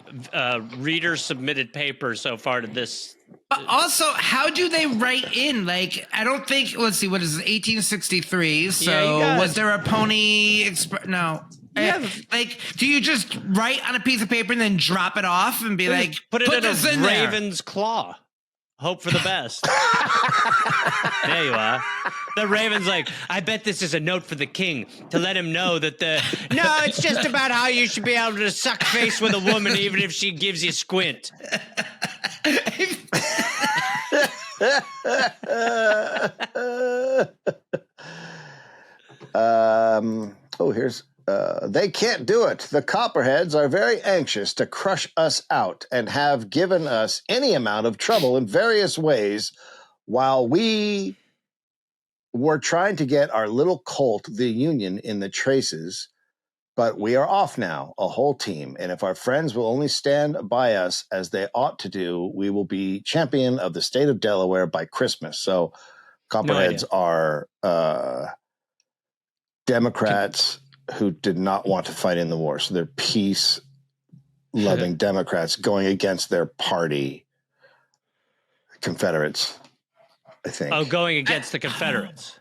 reader submitted paper so far to this. But also, how do they write in? Like, I don't think, let's see, what is it, 1863? So was there a Pony Express? No. Yeah. Like, do you just write on a piece of paper and then drop it off and be like, put it in this a in there? raven's claw. Hope for the best. There you are. The raven's like, I bet this is a note for the king to let him know that no, it's just about how you should be able to suck face with a woman even if she gives you squint. Here's they can't do it. The Copperheads are very anxious to crush us out and have given us any amount of trouble in various ways while we were trying to get our little colt, the Union, in the traces. But we are off now, a whole team. And if our friends will only stand by us as they ought to do, we will be champion of the state of Delaware by Christmas. So Copperheads are Democrats who did not want to fight in the war. So they're peace-loving Democrats going against their party, Confederates, I think. Oh, going against the Confederates.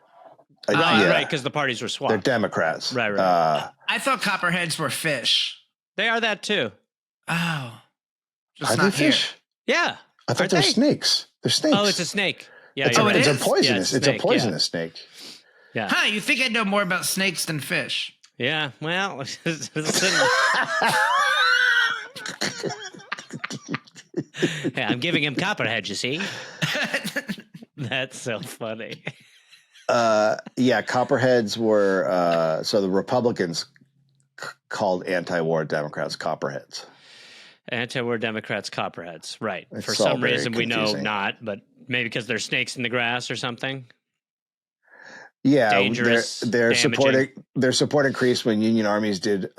Right, because the parties were swapped. They're Democrats. Right. I thought Copperheads were fish. They are that too. Oh. Just Are not they fish? Here. Yeah. I thought they're snakes. They're snakes. Oh, it's a snake. Yeah, it's a poisonous. It's a poisonous snake. Yeah. Huh, you think I'd know more about snakes than fish? Yeah, well, hey, I'm giving him Copperhead, you see? That's so funny. Copperheads were so the Republicans called anti-war Democrats Copperheads. Anti-war Democrats Copperheads, right. It's for some reason we confusing. know not, but maybe because they're snakes in the grass or something. Yeah, dangerous, they're damaging. supporting Crease when Union armies did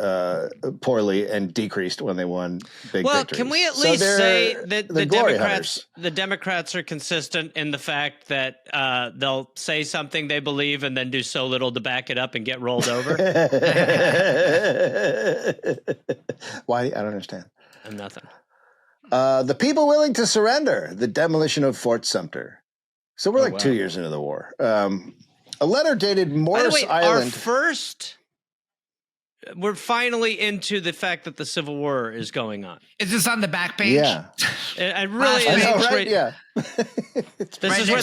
poorly and decreased when they won big victories. Can we at least say that the Democrats are consistent in the fact that they'll say something they believe and then do so little to back it up and get rolled over? Why? I don't understand. Nothing. The people willing to surrender, the demolition of Fort Sumter. So we're 2 years into the war. A letter dated Morris Island. We're finally into the fact that the Civil War is going on. Is this on the back page? Yeah. It really I is. know, right? Yeah. This is where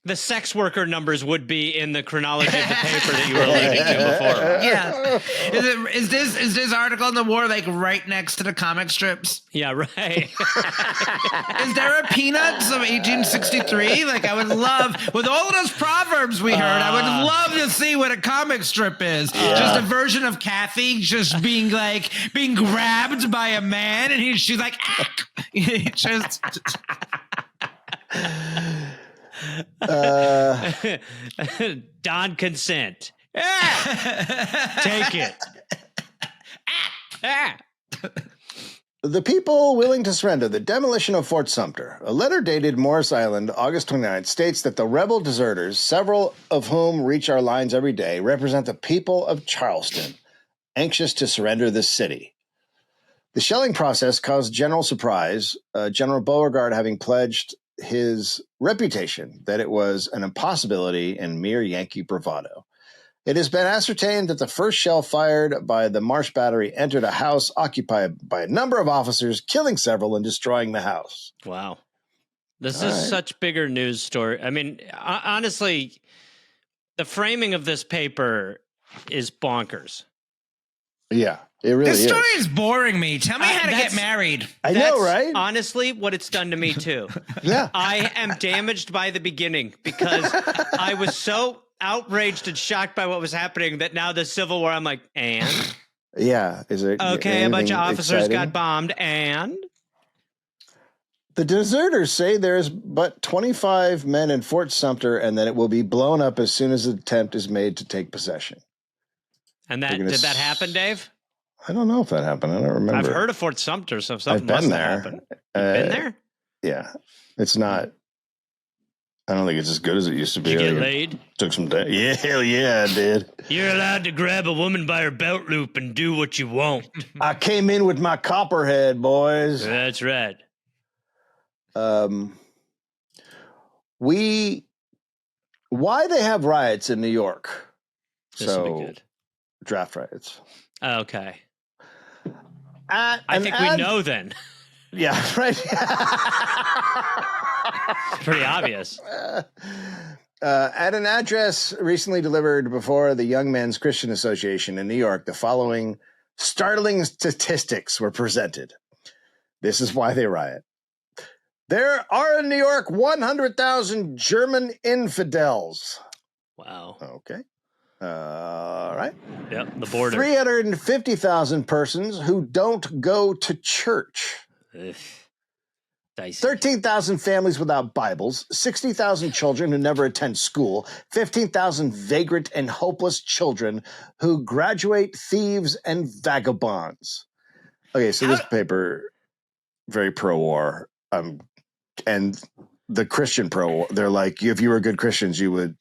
the sex worker numbers would be in the chronology of the paper that you were alluding to before. Yeah. Is this article in the war like right next to the comic strips? Yeah, right. Is there a Peanuts of 1863? Like, I would love, with all of those proverbs we heard, I would love to see what a comic strip is. Just a version of Kathy just being grabbed by a man, and she's like, just. Don consent. Take it. The people willing to surrender, the demolition of Fort Sumter. A letter dated Morris Island, August 29th, states that the rebel deserters, several of whom reach our lines every day, represent the people of Charleston, anxious to surrender the city. The shelling process caused general surprise, General Beauregard having pledged his reputation that it was an impossibility and mere Yankee bravado. It has been ascertained that the first shell fired by the Marsh Battery entered a house occupied by a number of officers, killing several and destroying the house. Wow. This is such bigger news story. I mean, honestly, the framing of this paper is bonkers. Yeah. It really This is. story is boring me. Tell me how to get married. I know, right? Honestly, what it's done to me too. Yeah. I am damaged by the beginning because I was so outraged and shocked by what was happening that now the Civil War, I'm like, and? Yeah. Is it Okay, a bunch of anything officers exciting? got bombed, and? The deserters say there is but 25 men in Fort Sumter and that it will be blown up as soon as an attempt is made to take possession. And did that happen, Dave? I don't know if that happened. I don't remember. I've heard of Fort Sumter, so something I've been must there. have happened. You've been there? Yeah. It's not. I don't think it's as good as it used to be. Did you get laid? Took some day. Yeah, hell yeah, I did. You're allowed to grab a woman by her belt loop and do what you want. I came in with my copperhead, boys. That's right. Why they have riots in New York? This will be good. Draft riots. Okay. I think we know then. Yeah, right. It's pretty obvious. At an address recently delivered before the Young Men's Christian Association in New York, the following startling statistics were presented. This is why they riot. There are in New York 100,000 German infidels. Wow. Okay. All right. Yep, the border. 350,000 persons who don't go to church. Ugh. Dicey. 13,000 families without Bibles, 60,000 children who never attend school, 15,000 vagrant and hopeless children who graduate thieves and vagabonds. Okay, so this paper, very pro-war, and the Christian pro-war, they're like, if you were good Christians, you would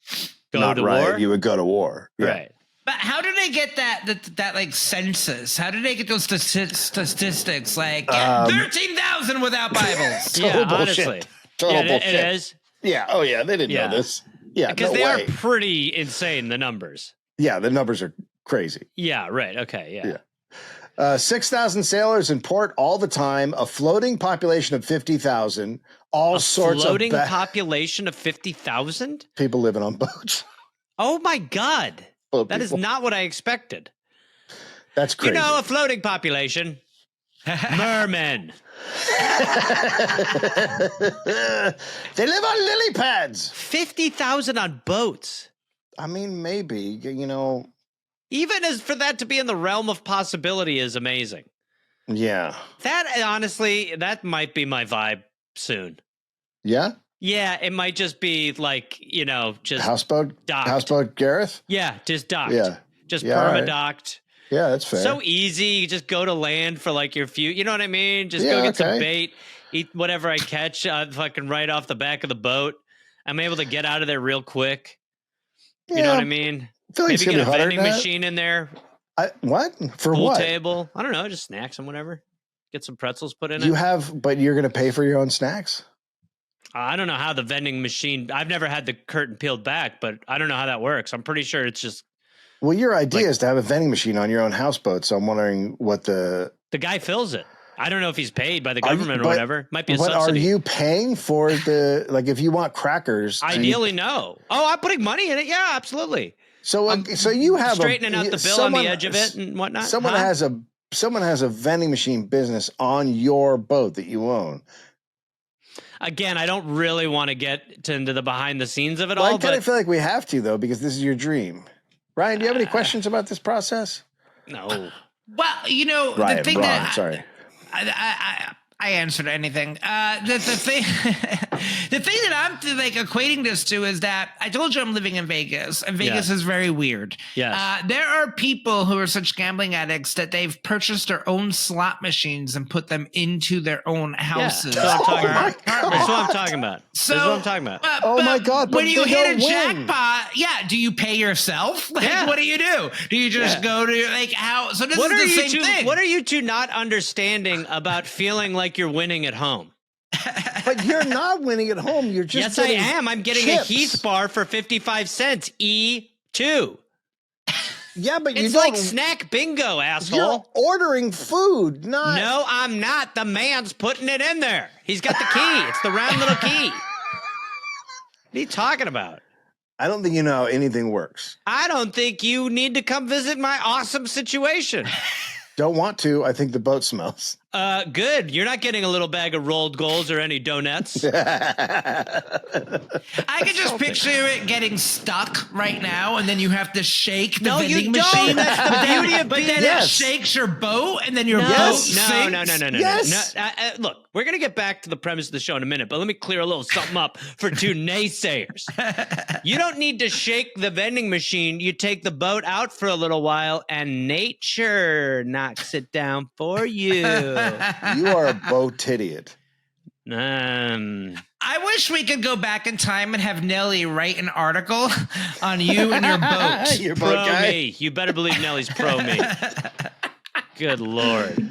Go not to riot, war? you would go to war. Yeah. Right. But how do they get that like census? How do they get those statistics? Like 13,000 without Bibles. Total Yeah, bullshit. honestly. Total Yeah, bullshit. it is. Yeah. Oh, yeah. They didn't know this. Yeah. Because no they way. are pretty insane, the numbers. Yeah. The numbers are crazy. Yeah, right. Okay, yeah. 6,000 sailors in port all the time, a floating population of 50,000, all sorts of floating population of 50,000? people living on boats. Oh my God. Well, That is people. not what I expected. That's crazy. You know, a floating population. Mermen. They live on lily pads. 50,000 on boats. I mean, maybe, you know. Even as for that to be in the realm of possibility is amazing. Yeah. That, honestly, that might be my vibe soon. Yeah? Yeah, it might just be like, you know, just Houseboat? docked. Houseboat Gareth? Yeah, just docked. Yeah. Just Yeah, all right. perma-docked. Yeah, that's fair. So easy. You just go to land for like your few, you know what I mean? Just Yeah, go get some okay. bait, eat whatever I catch fucking right off the back of the boat. I'm able to get out of there real quick. Yeah, You know what I mean? I feel like it's Maybe gonna get a be hotter vending than that. machine in there, What? For pool what? table. I don't know, just snacks and whatever. Get some pretzels put in You it. have, but you're going to pay for your own snacks? I don't know how the vending machine, I've never had the curtain peeled back, but I don't know how that works. I'm pretty sure it's just Well, your idea Like- is to have a vending machine on your own houseboat. So I'm wondering what the guy fills it. I don't know if he's paid by the Are you- government or but- whatever. Might be a What subsidy. are you paying for the like? If you want crackers, Ideally, no. Oh, I'm putting money in it. Yeah, absolutely. so you have Straightening out the bill on the edge of it and whatnot. Someone Huh? has a vending machine business on your boat that you own. Again, I don't really want to get into the behind the scenes of it Well, I all, kind but of feel like we have to though because this is your dream. Ryan, do you have any questions about this process? no. Well, you know, Ryan, the thing Ron, that sorry. I answered anything. The thing, the thing that I'm like equating this to is that I told you I'm living in Vegas, and Vegas Yeah. is very weird. Yes. There are people who are such gambling addicts that they've purchased their own slot machines and put them into their own houses. Yeah, that's what I'm talking or about. apartments. That's what I'm talking about. So, That's what I'm talking about. Oh my God, but when you they hit a don't win. jackpot, yeah, do you pay yourself? Like, Yeah. what do you do? Do you just go to like how? So this What is are the you same two? thing. What are you two not understanding about feeling like you're winning at home? But you're not winning at home. You're just Yes, I getting am. I'm getting chips. a Heath bar for 55 cents. E2. Yeah, but you It's don't. like snack bingo, You're asshole. ordering food, not. No, I'm not. The man's putting it in there. He's got the key. It's the round little key. What are you talking about? I don't think you know how anything works. I don't think you need to come visit my awesome situation. Don't want to. I think the boat smells. Good. You're not getting a little bag of rolled goals or any donuts. I can just picture it getting stuck right now, and then you have to shake the No, vending you machine. don't. That's the beauty of but being- then Yes. it shakes your boat, and then your boat No, sinks. no. Yes. Look, we're going to get back to the premise of the show in a minute, but let me clear a little something up for two naysayers. You don't need to shake the vending machine. You take the boat out for a little while, and nature knocks it down for you. You are a boat idiot. I wish we could go back in time and have Nelly write an article on you and your boat. Your boat Pro guy. me. You better believe Nelly's pro me. Good Lord.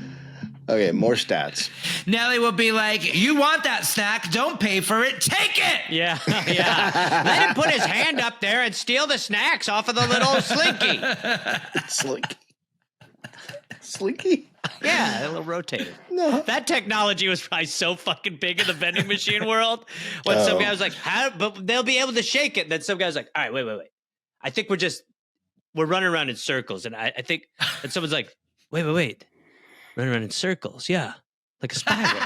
Okay, more stats. Nelly will be like, "You want that snack? Don't pay for it. Take it." Yeah. Let him put his hand up there and steal the snacks off of the little slinky. Slinky? Yeah, a little rotator. No. That technology was probably so fucking big in the vending machine world. When some guy was like, "How?" But they'll be able to shake it. And then some guy's like, "All right, wait. I think we're running around in circles." And I think, and someone's like, wait. Running around in circles. Yeah. Like a spiral.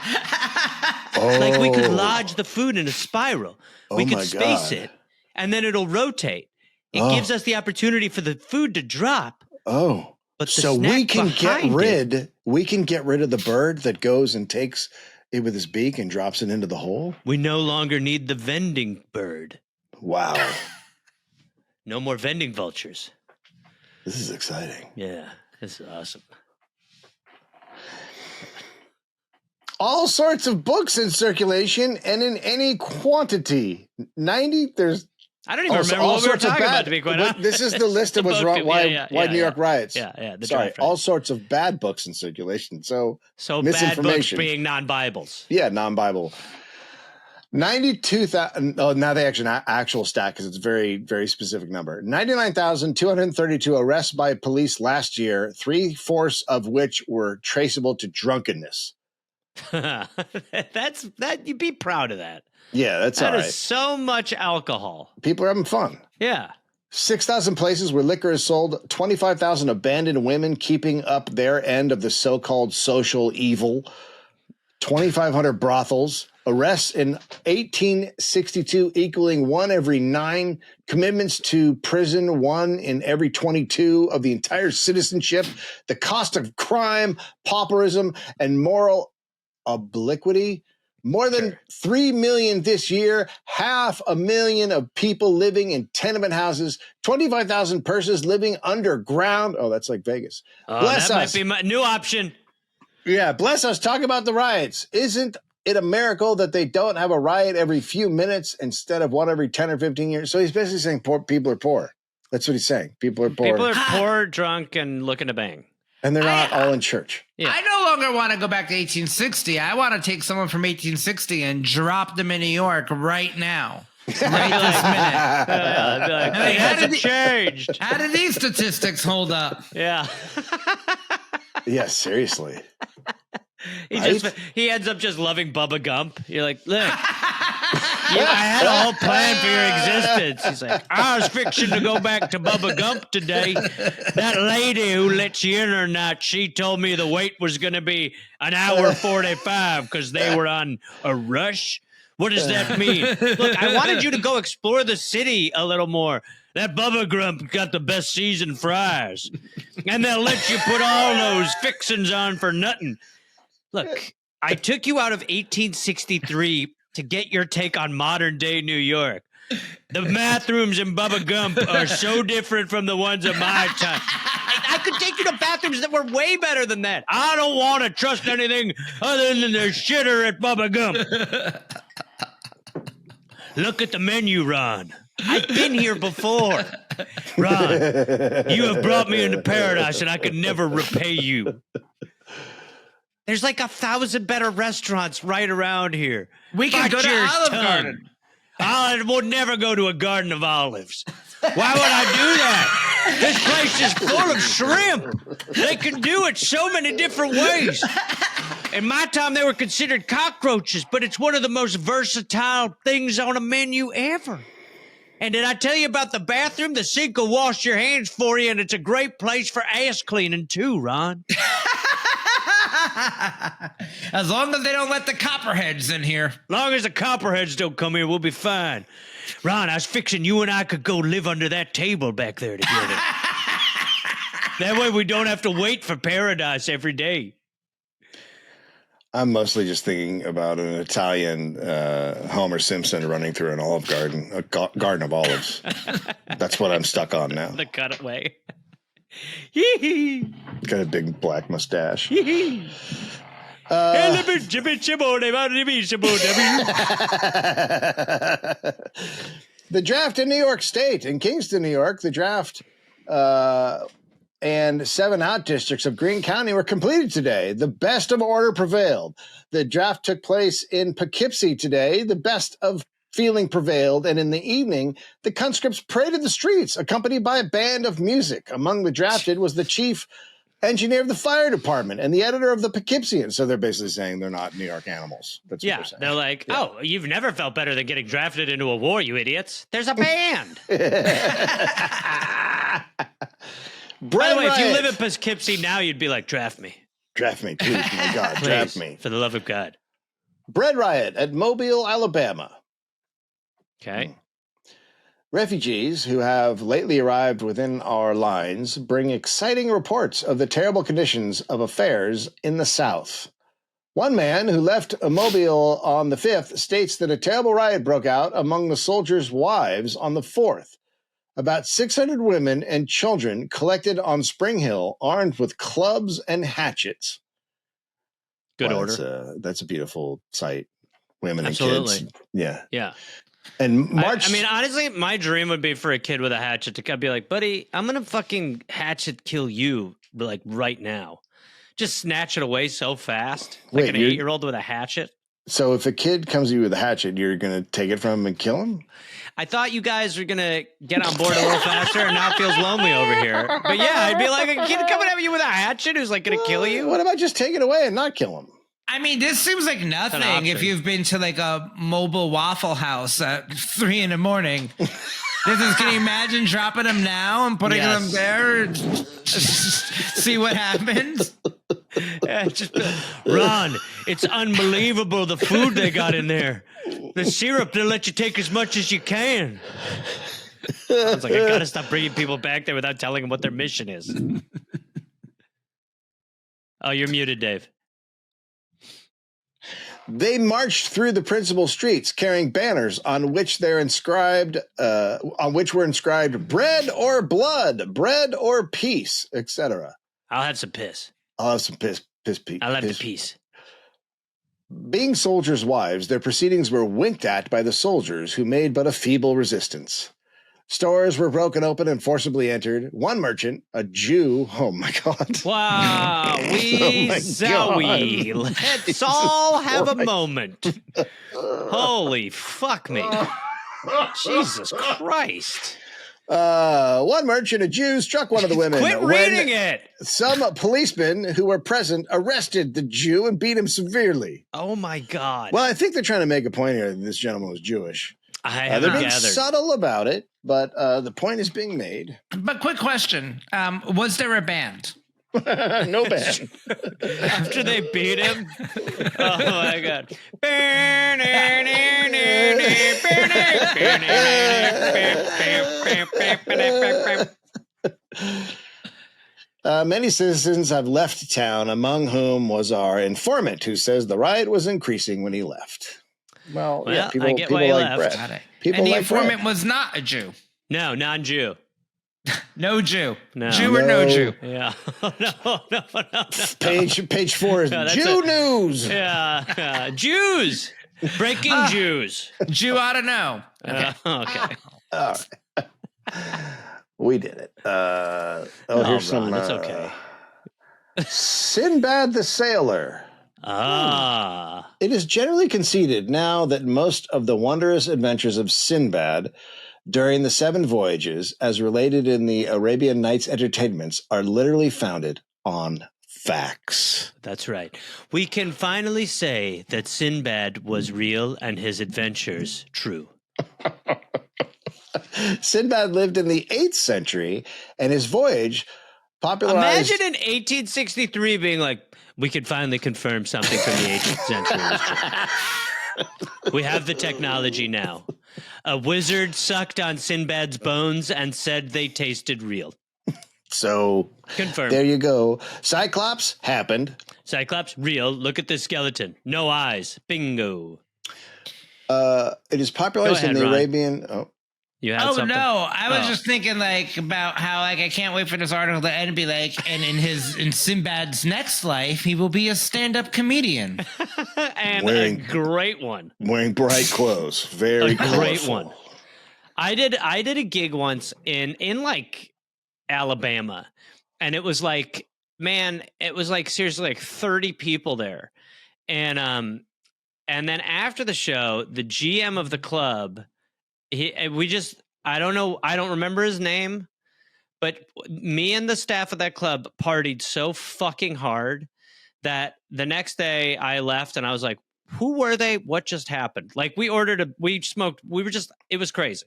Like we could lodge the food in a spiral. We could my space God. it. And then it'll rotate. It gives us the opportunity for the food to drop. Oh. But the So snack we can behind get rid of the bird that goes and takes it with his beak and drops it into the hole? We no longer need the vending bird. Wow. No more vending vultures. This is exciting. Yeah, this is awesome. All sorts of books in circulation and in any quantity. 90, there's I don't even remember what we were talking about, to be quite honest. This is the list of The what's book- wrong. Why yeah, New York riots? Yeah. The Sorry, draft all riots. sorts of bad books in circulation. So So bad books misinformation. being non-Bibles. Yeah, non-Bible. 92,000. Oh, now they actual stat because it's a very, very specific number. 99,232 arrests by police last year, 3/4 of which were traceable to drunkenness. You'd be proud of that. Yeah, that's That all is right. so much alcohol. People are having fun. Yeah. 6,000 places where liquor is sold, 25,000 abandoned women keeping up their end of the so-called social evil, 2,500 brothels, arrests in 1862 equaling 1 every 9, commitments to prison 1 in every 22 of the entire citizenship, the cost of crime, pauperism, and moral obliquity. More than 3 million this year, 500,000 of people living in tenement houses, 25,000 persons living underground. Oh, that's like Vegas. Bless that us. might be my new option. Yeah, bless us. Talk about the riots. Isn't it a miracle that they don't have a riot every few minutes instead of one every 10 or 15 years? So he's basically saying poor people are poor. That's what he's saying. People are poor. People are poor, drunk, and looking to bang. and they're not all in church. Yeah. I no longer want to go back to 1860. I want to take someone from 1860 and drop them in New York right now. Right this minute. I'd be like, Hey, it how hasn't did changed. How do these statistics hold up? Yeah. Yeah, seriously. He ends up just loving Bubba Gump. You're like, look, I had a whole plan for your existence. He's like, I was fixing to go back to Bubba Gump today. That lady who lets you in or not, she told me the wait was going to be an hour 45 because they were on a rush. What does that mean? Look, I wanted you to go explore the city a little more. That Bubba Grump got the best seasoned fries. And they'll let you put all those fixings on for nothing. Look, I took you out of 1863 to get your take on modern day New York. The bathrooms in Bubba Gump are so different from the ones of my time. I could take you to bathrooms that were way better than that. I don't want to trust anything other than the shitter at Bubba Gump. Look at the menu, Ron. I've been here before. Ron, you have brought me into paradise and I could never repay you. There's like 1,000 better restaurants right around here. We can go to Olive Garden. I would never go to a garden of olives. Why would I do that? This place is full of shrimp. They can do it so many different ways. In my time, they were considered cockroaches, but it's one of the most versatile things on a menu ever. And did I tell you about the bathroom? The sink will wash your hands for you, and it's a great place for ass cleaning too, Ron. As long as they don't let the copperheads in here. Long as the copperheads don't come here, we'll be fine. Ron, I was fixing you and I could go live under that table back there together. That way we don't have to wait for paradise every day. I'm mostly just thinking about an Italian Homer Simpson running through an olive garden, a garden of olives. That's what I'm stuck on now. The cutaway. Got a big black mustache. The draft in New York State, in Kingston, New York, the draft and 7 out districts of Greene County were completed today. The best of order prevailed. The draft took place in Poughkeepsie today. The best of feeling prevailed, and in the evening, the conscripts paraded the streets, accompanied by a band of music. Among the drafted was the chief engineer of the fire department and the editor of the Poughkeepsian. So they're basically saying they're not New York animals. That's what they're saying. They're like, oh, you've never felt better than getting drafted into a war, you idiots. There's a band. By the way, if you live in Poughkeepsie now, you'd be like, draft me. Draft me, please. My God, Please, draft me. for the love of God. Bread riot at Mobile, Alabama. Okay. Refugees who have lately arrived within our lines bring exciting reports of the terrible conditions of affairs in the South. One man who left Mobile on the 5th states that a terrible riot broke out among the soldiers' wives on the 4th. About 600 women and children collected on Spring Hill, armed with clubs and hatchets. Good order. That's a beautiful sight. Women Absolutely. and kids. Yeah. Yeah. And March. I mean, honestly, my dream would be for a kid with a hatchet to be like, buddy, I'm going to fucking hatchet kill you like right now. Just snatch it away so fast. Like an 8-year-old with a hatchet. So if a kid comes to you with a hatchet, you're going to take it from him and kill him? I thought you guys were going to get on board a little faster, and now it feels lonely over here. But yeah, I'd be like, a kid coming at you with a hatchet who's like going to kill you. What about just take it away and not kill him? I mean, this seems like nothing if you've been to like a mobile Waffle House at 3 a.m. Can you imagine dropping them now and putting them there? Just see what happens. Yeah, Ron, it's unbelievable the food they got in there. The syrup, they'll let you take as much as you can. I was like, I gotta stop bringing people back there without telling them what their mission is. Oh, you're muted, Dave. They marched through the principal streets carrying banners on which were inscribed bread or blood, bread or peace, etc. I'll have some piss. I'll have some piss. I'll have the peace. Being soldiers' wives, their proceedings were winked at by the soldiers, who made but a feeble resistance. Stores were broken open and forcibly entered. One merchant, a Jew, oh my God. Wow, let's all have a moment. Holy fuck me. Jesus Christ. One merchant, a Jew, struck one of the women. Quit reading it. Some policemen who were present arrested the Jew and beat him severely. Oh my God. Well, I think they're trying to make a point here that this gentleman was Jewish. They're being subtle about it, but the point is being made. But quick question. Was there a band? No band. After they beat him? Oh my God. Many citizens have left town, among whom was our informant, who says the riot was increasing when he left. Well, yeah, people like bread. And the informant was not a Jew. No, non-Jew. No Jew. No. Jew or no Jew. Yeah. No. Page 4 is Jew news. Yeah. Jews. Breaking Jews. Jew ought to know. Okay. All right. We did it. Here's some. That's okay. Sinbad the Sailor. It is generally conceded now that most of the wondrous adventures of Sinbad during the 7 voyages, as related in the Arabian Nights entertainments, are literally founded on facts. That's right. We can finally say that Sinbad was real and his adventures true. Sinbad lived in the 8th century, and his voyage Popularized. Imagine in 1863 being like, we could finally confirm something from the 18th century was true. We have the technology now. A wizard sucked on Sinbad's bones and said they tasted real. So Confirmed. there you go. Cyclops happened. Cyclops, real. Look at the skeleton. No eyes. Bingo. It is popularized in the Ron. Arabian. Oh, You had Oh something? no! I was just thinking like about how like I can't wait for this article to end and be like, and in Sinbad's next life, he will be a stand-up comedian. And Wearing- a great one. wearing bright clothes. Very A great colorful. one. I did a gig once in like Alabama, and it was like, man, it was like seriously like 30 people there. And then after the show, the GM of the club, I don't remember his name, but me and the staff of that club partied so fucking hard that the next day I left and I was like, who were they? What just happened? Like we smoked, it was crazy.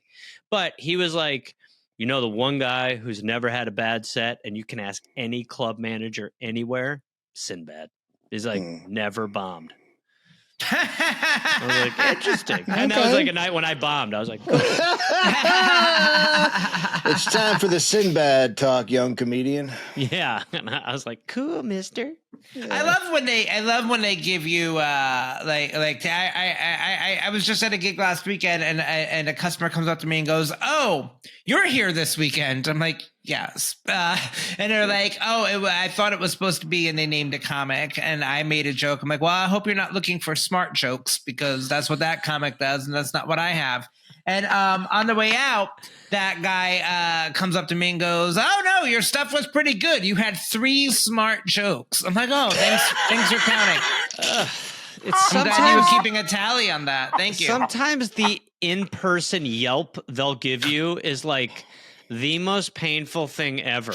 But he was like, you know, the one guy who's never had a bad set, and you can ask any club manager anywhere, Sinbad. He's like, never bombed. I was like, interesting. And that was like a night when I bombed. I was like, cool. It's time for the Sinbad talk, young comedian. Yeah. And I was like, cool, mister. Yeah. I love when they give you I was just at a gig last weekend and a customer comes up to me and goes, "Oh, you're here this weekend." I'm like, "Yes," and they're like, "Oh, I thought it was supposed to be," and they named a comic, and I made a joke. I'm like, "Well, I hope you're not looking for smart jokes because that's what that comic does, and that's not what I have." And on the way out, that guy comes up to me and goes, "Oh no, your stuff was pretty good. You had 3 smart jokes." I'm like, "Oh, thanks for counting." I'm glad you were keeping a tally on that. Thank you. Sometimes the in-person Yelp they'll give you is like the most painful thing ever.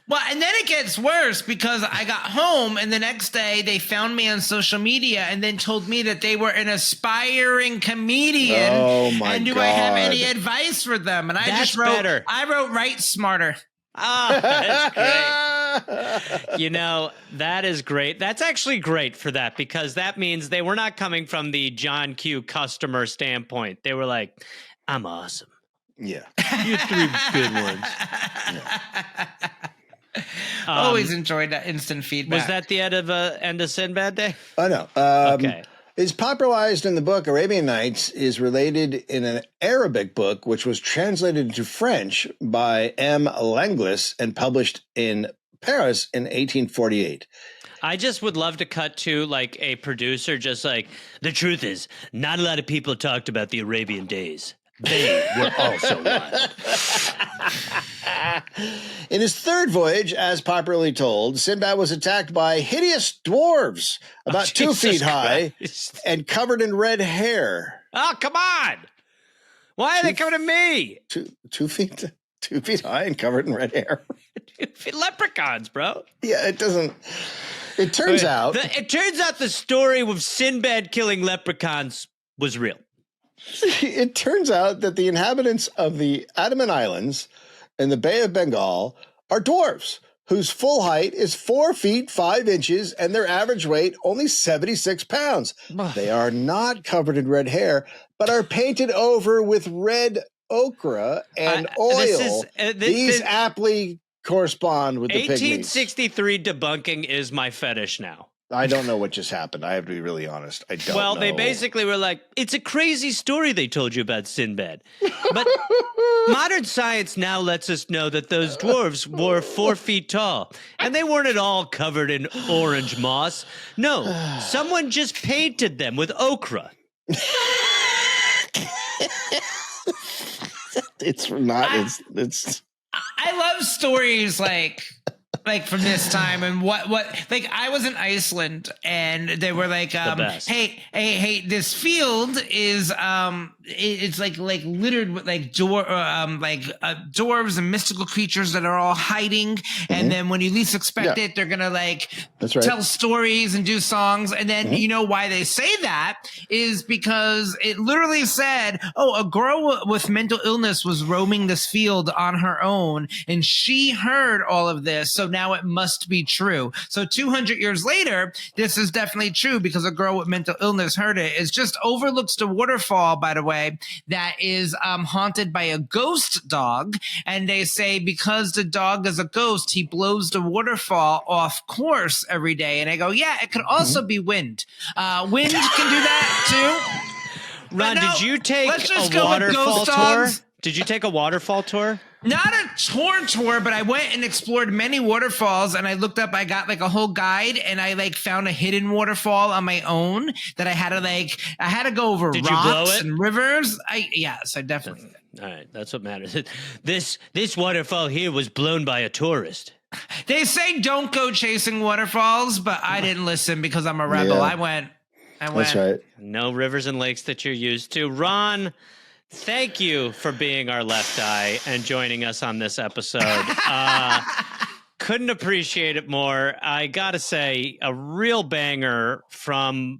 Well, and then it gets worse because I got home and the next day they found me on social media and then told me that they were an aspiring comedian. Oh my And do I have any advice for them? And I wrote write smarter. Oh, that's great. You know, that is great. That's actually great for that because that means they were not coming from the John Q customer standpoint. They were like, I'm awesome. Yeah. You 3 good ones. Yeah. Always enjoyed that instant feedback. Was that the end of Sinbad Day? Oh, no. Okay. Is popularized in the book Arabian Nights is related in an Arabic book, which was translated into French by M. Langlis and published in Paris in 1848. I just would love to cut to like a producer just like, the truth is, not a lot of people talked about the Arabian days. They were also wild. In his third voyage, as popularly told, Sinbad was attacked by hideous dwarves about 2 feet high and covered in red hair. Oh, come on. Why are they coming to me? 2 feet 2 feet high and covered in red hair. Leprechauns, bro. Yeah, it doesn't. It turns out the story of Sinbad killing leprechauns was real. It turns out that the inhabitants of the Andaman Islands and the Bay of Bengal are dwarves whose full height is 4 feet 5 inches and their average weight only 76 pounds. They are not covered in red hair, but are painted over with red ochre and oil. These aptly correspond with the pygmies. 1863 debunking is my fetish now. I don't know what just happened. I have to be really honest. I don't know. Well, they basically were like, it's a crazy story they told you about Sinbad. But modern science now lets us know that those dwarves were 4 feet tall. And they weren't at all covered in orange moss. No, someone just painted them with ochre. It's not. It's. I love stories like from this time and what like I was in Iceland and they were like hey, this field is it's like littered with like dwarves and mystical creatures that are all hiding. And then when you least expect it, they're gonna like tell stories and do songs. And then you know why they say that is because it literally said, "Oh, a girl with mental illness was roaming this field on her own, and she heard all of this. So now it must be true." So 200 years later, this is definitely true because a girl with mental illness heard it. It just overlooks the waterfall, by the way, that is haunted by a ghost dog. And they say because the dog is a ghost, he blows the waterfall off course every day. And I go, yeah, it could also be wind. Wind can do that too. Ron, did you take a waterfall tour? Did you take a waterfall tour? Not a tour, but I went and explored many waterfalls, and I looked up, I got like a whole guide, and I like found a hidden waterfall on my own that I had to go over rocks and rivers. Yes, I definitely did. All right, that's what matters. This waterfall here was blown by a tourist. They say don't go chasing waterfalls, but I didn't listen because I'm a rebel. I went. That's right. No rivers and lakes that you're used to. Ron, thank you for being our left eye and joining us on this episode. Couldn't appreciate it more. I gotta say, a real banger from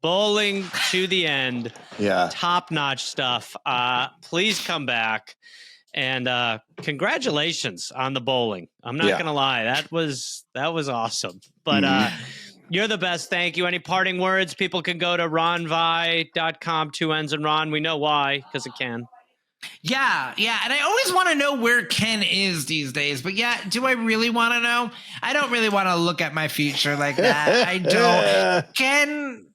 bowling to the end. Yeah, top-notch stuff. Please come back, and congratulations on the bowling. I'm not gonna lie, that was awesome. But you're the best. Thank you. Any parting words? People can go to ronvigh.com, 2 N's and Ron. We know why, because it can. Yeah. And I always want to know where Ken is these days. But do I really want to know? I don't really want to look at my future like that. I don't. Ken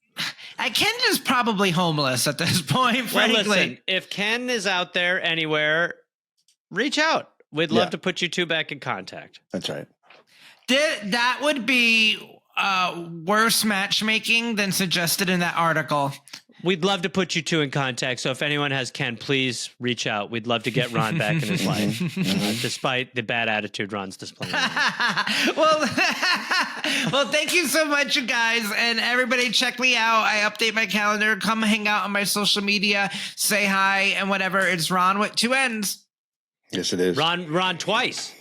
is probably homeless at this point, frankly. Well, listen, if Ken is out there anywhere, reach out. We'd love to put you two back in contact. That's right. That would be worse matchmaking than suggested in that article. We'd love to put you two in contact. So if anyone has Ken, please reach out. We'd love to get Ron back in his life, despite the bad attitude Ron's displaying. Well, thank you so much, you guys. And everybody check me out. I update my calendar. Come hang out on my social media. Say hi and whatever. It's Ron with 2 N's. Yes, it is. Ron twice.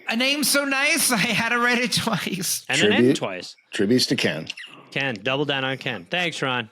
A name so nice, I had to write it twice. And an N twice. Tributes to Ken. Ken, double down on Ken. Thanks, Ron.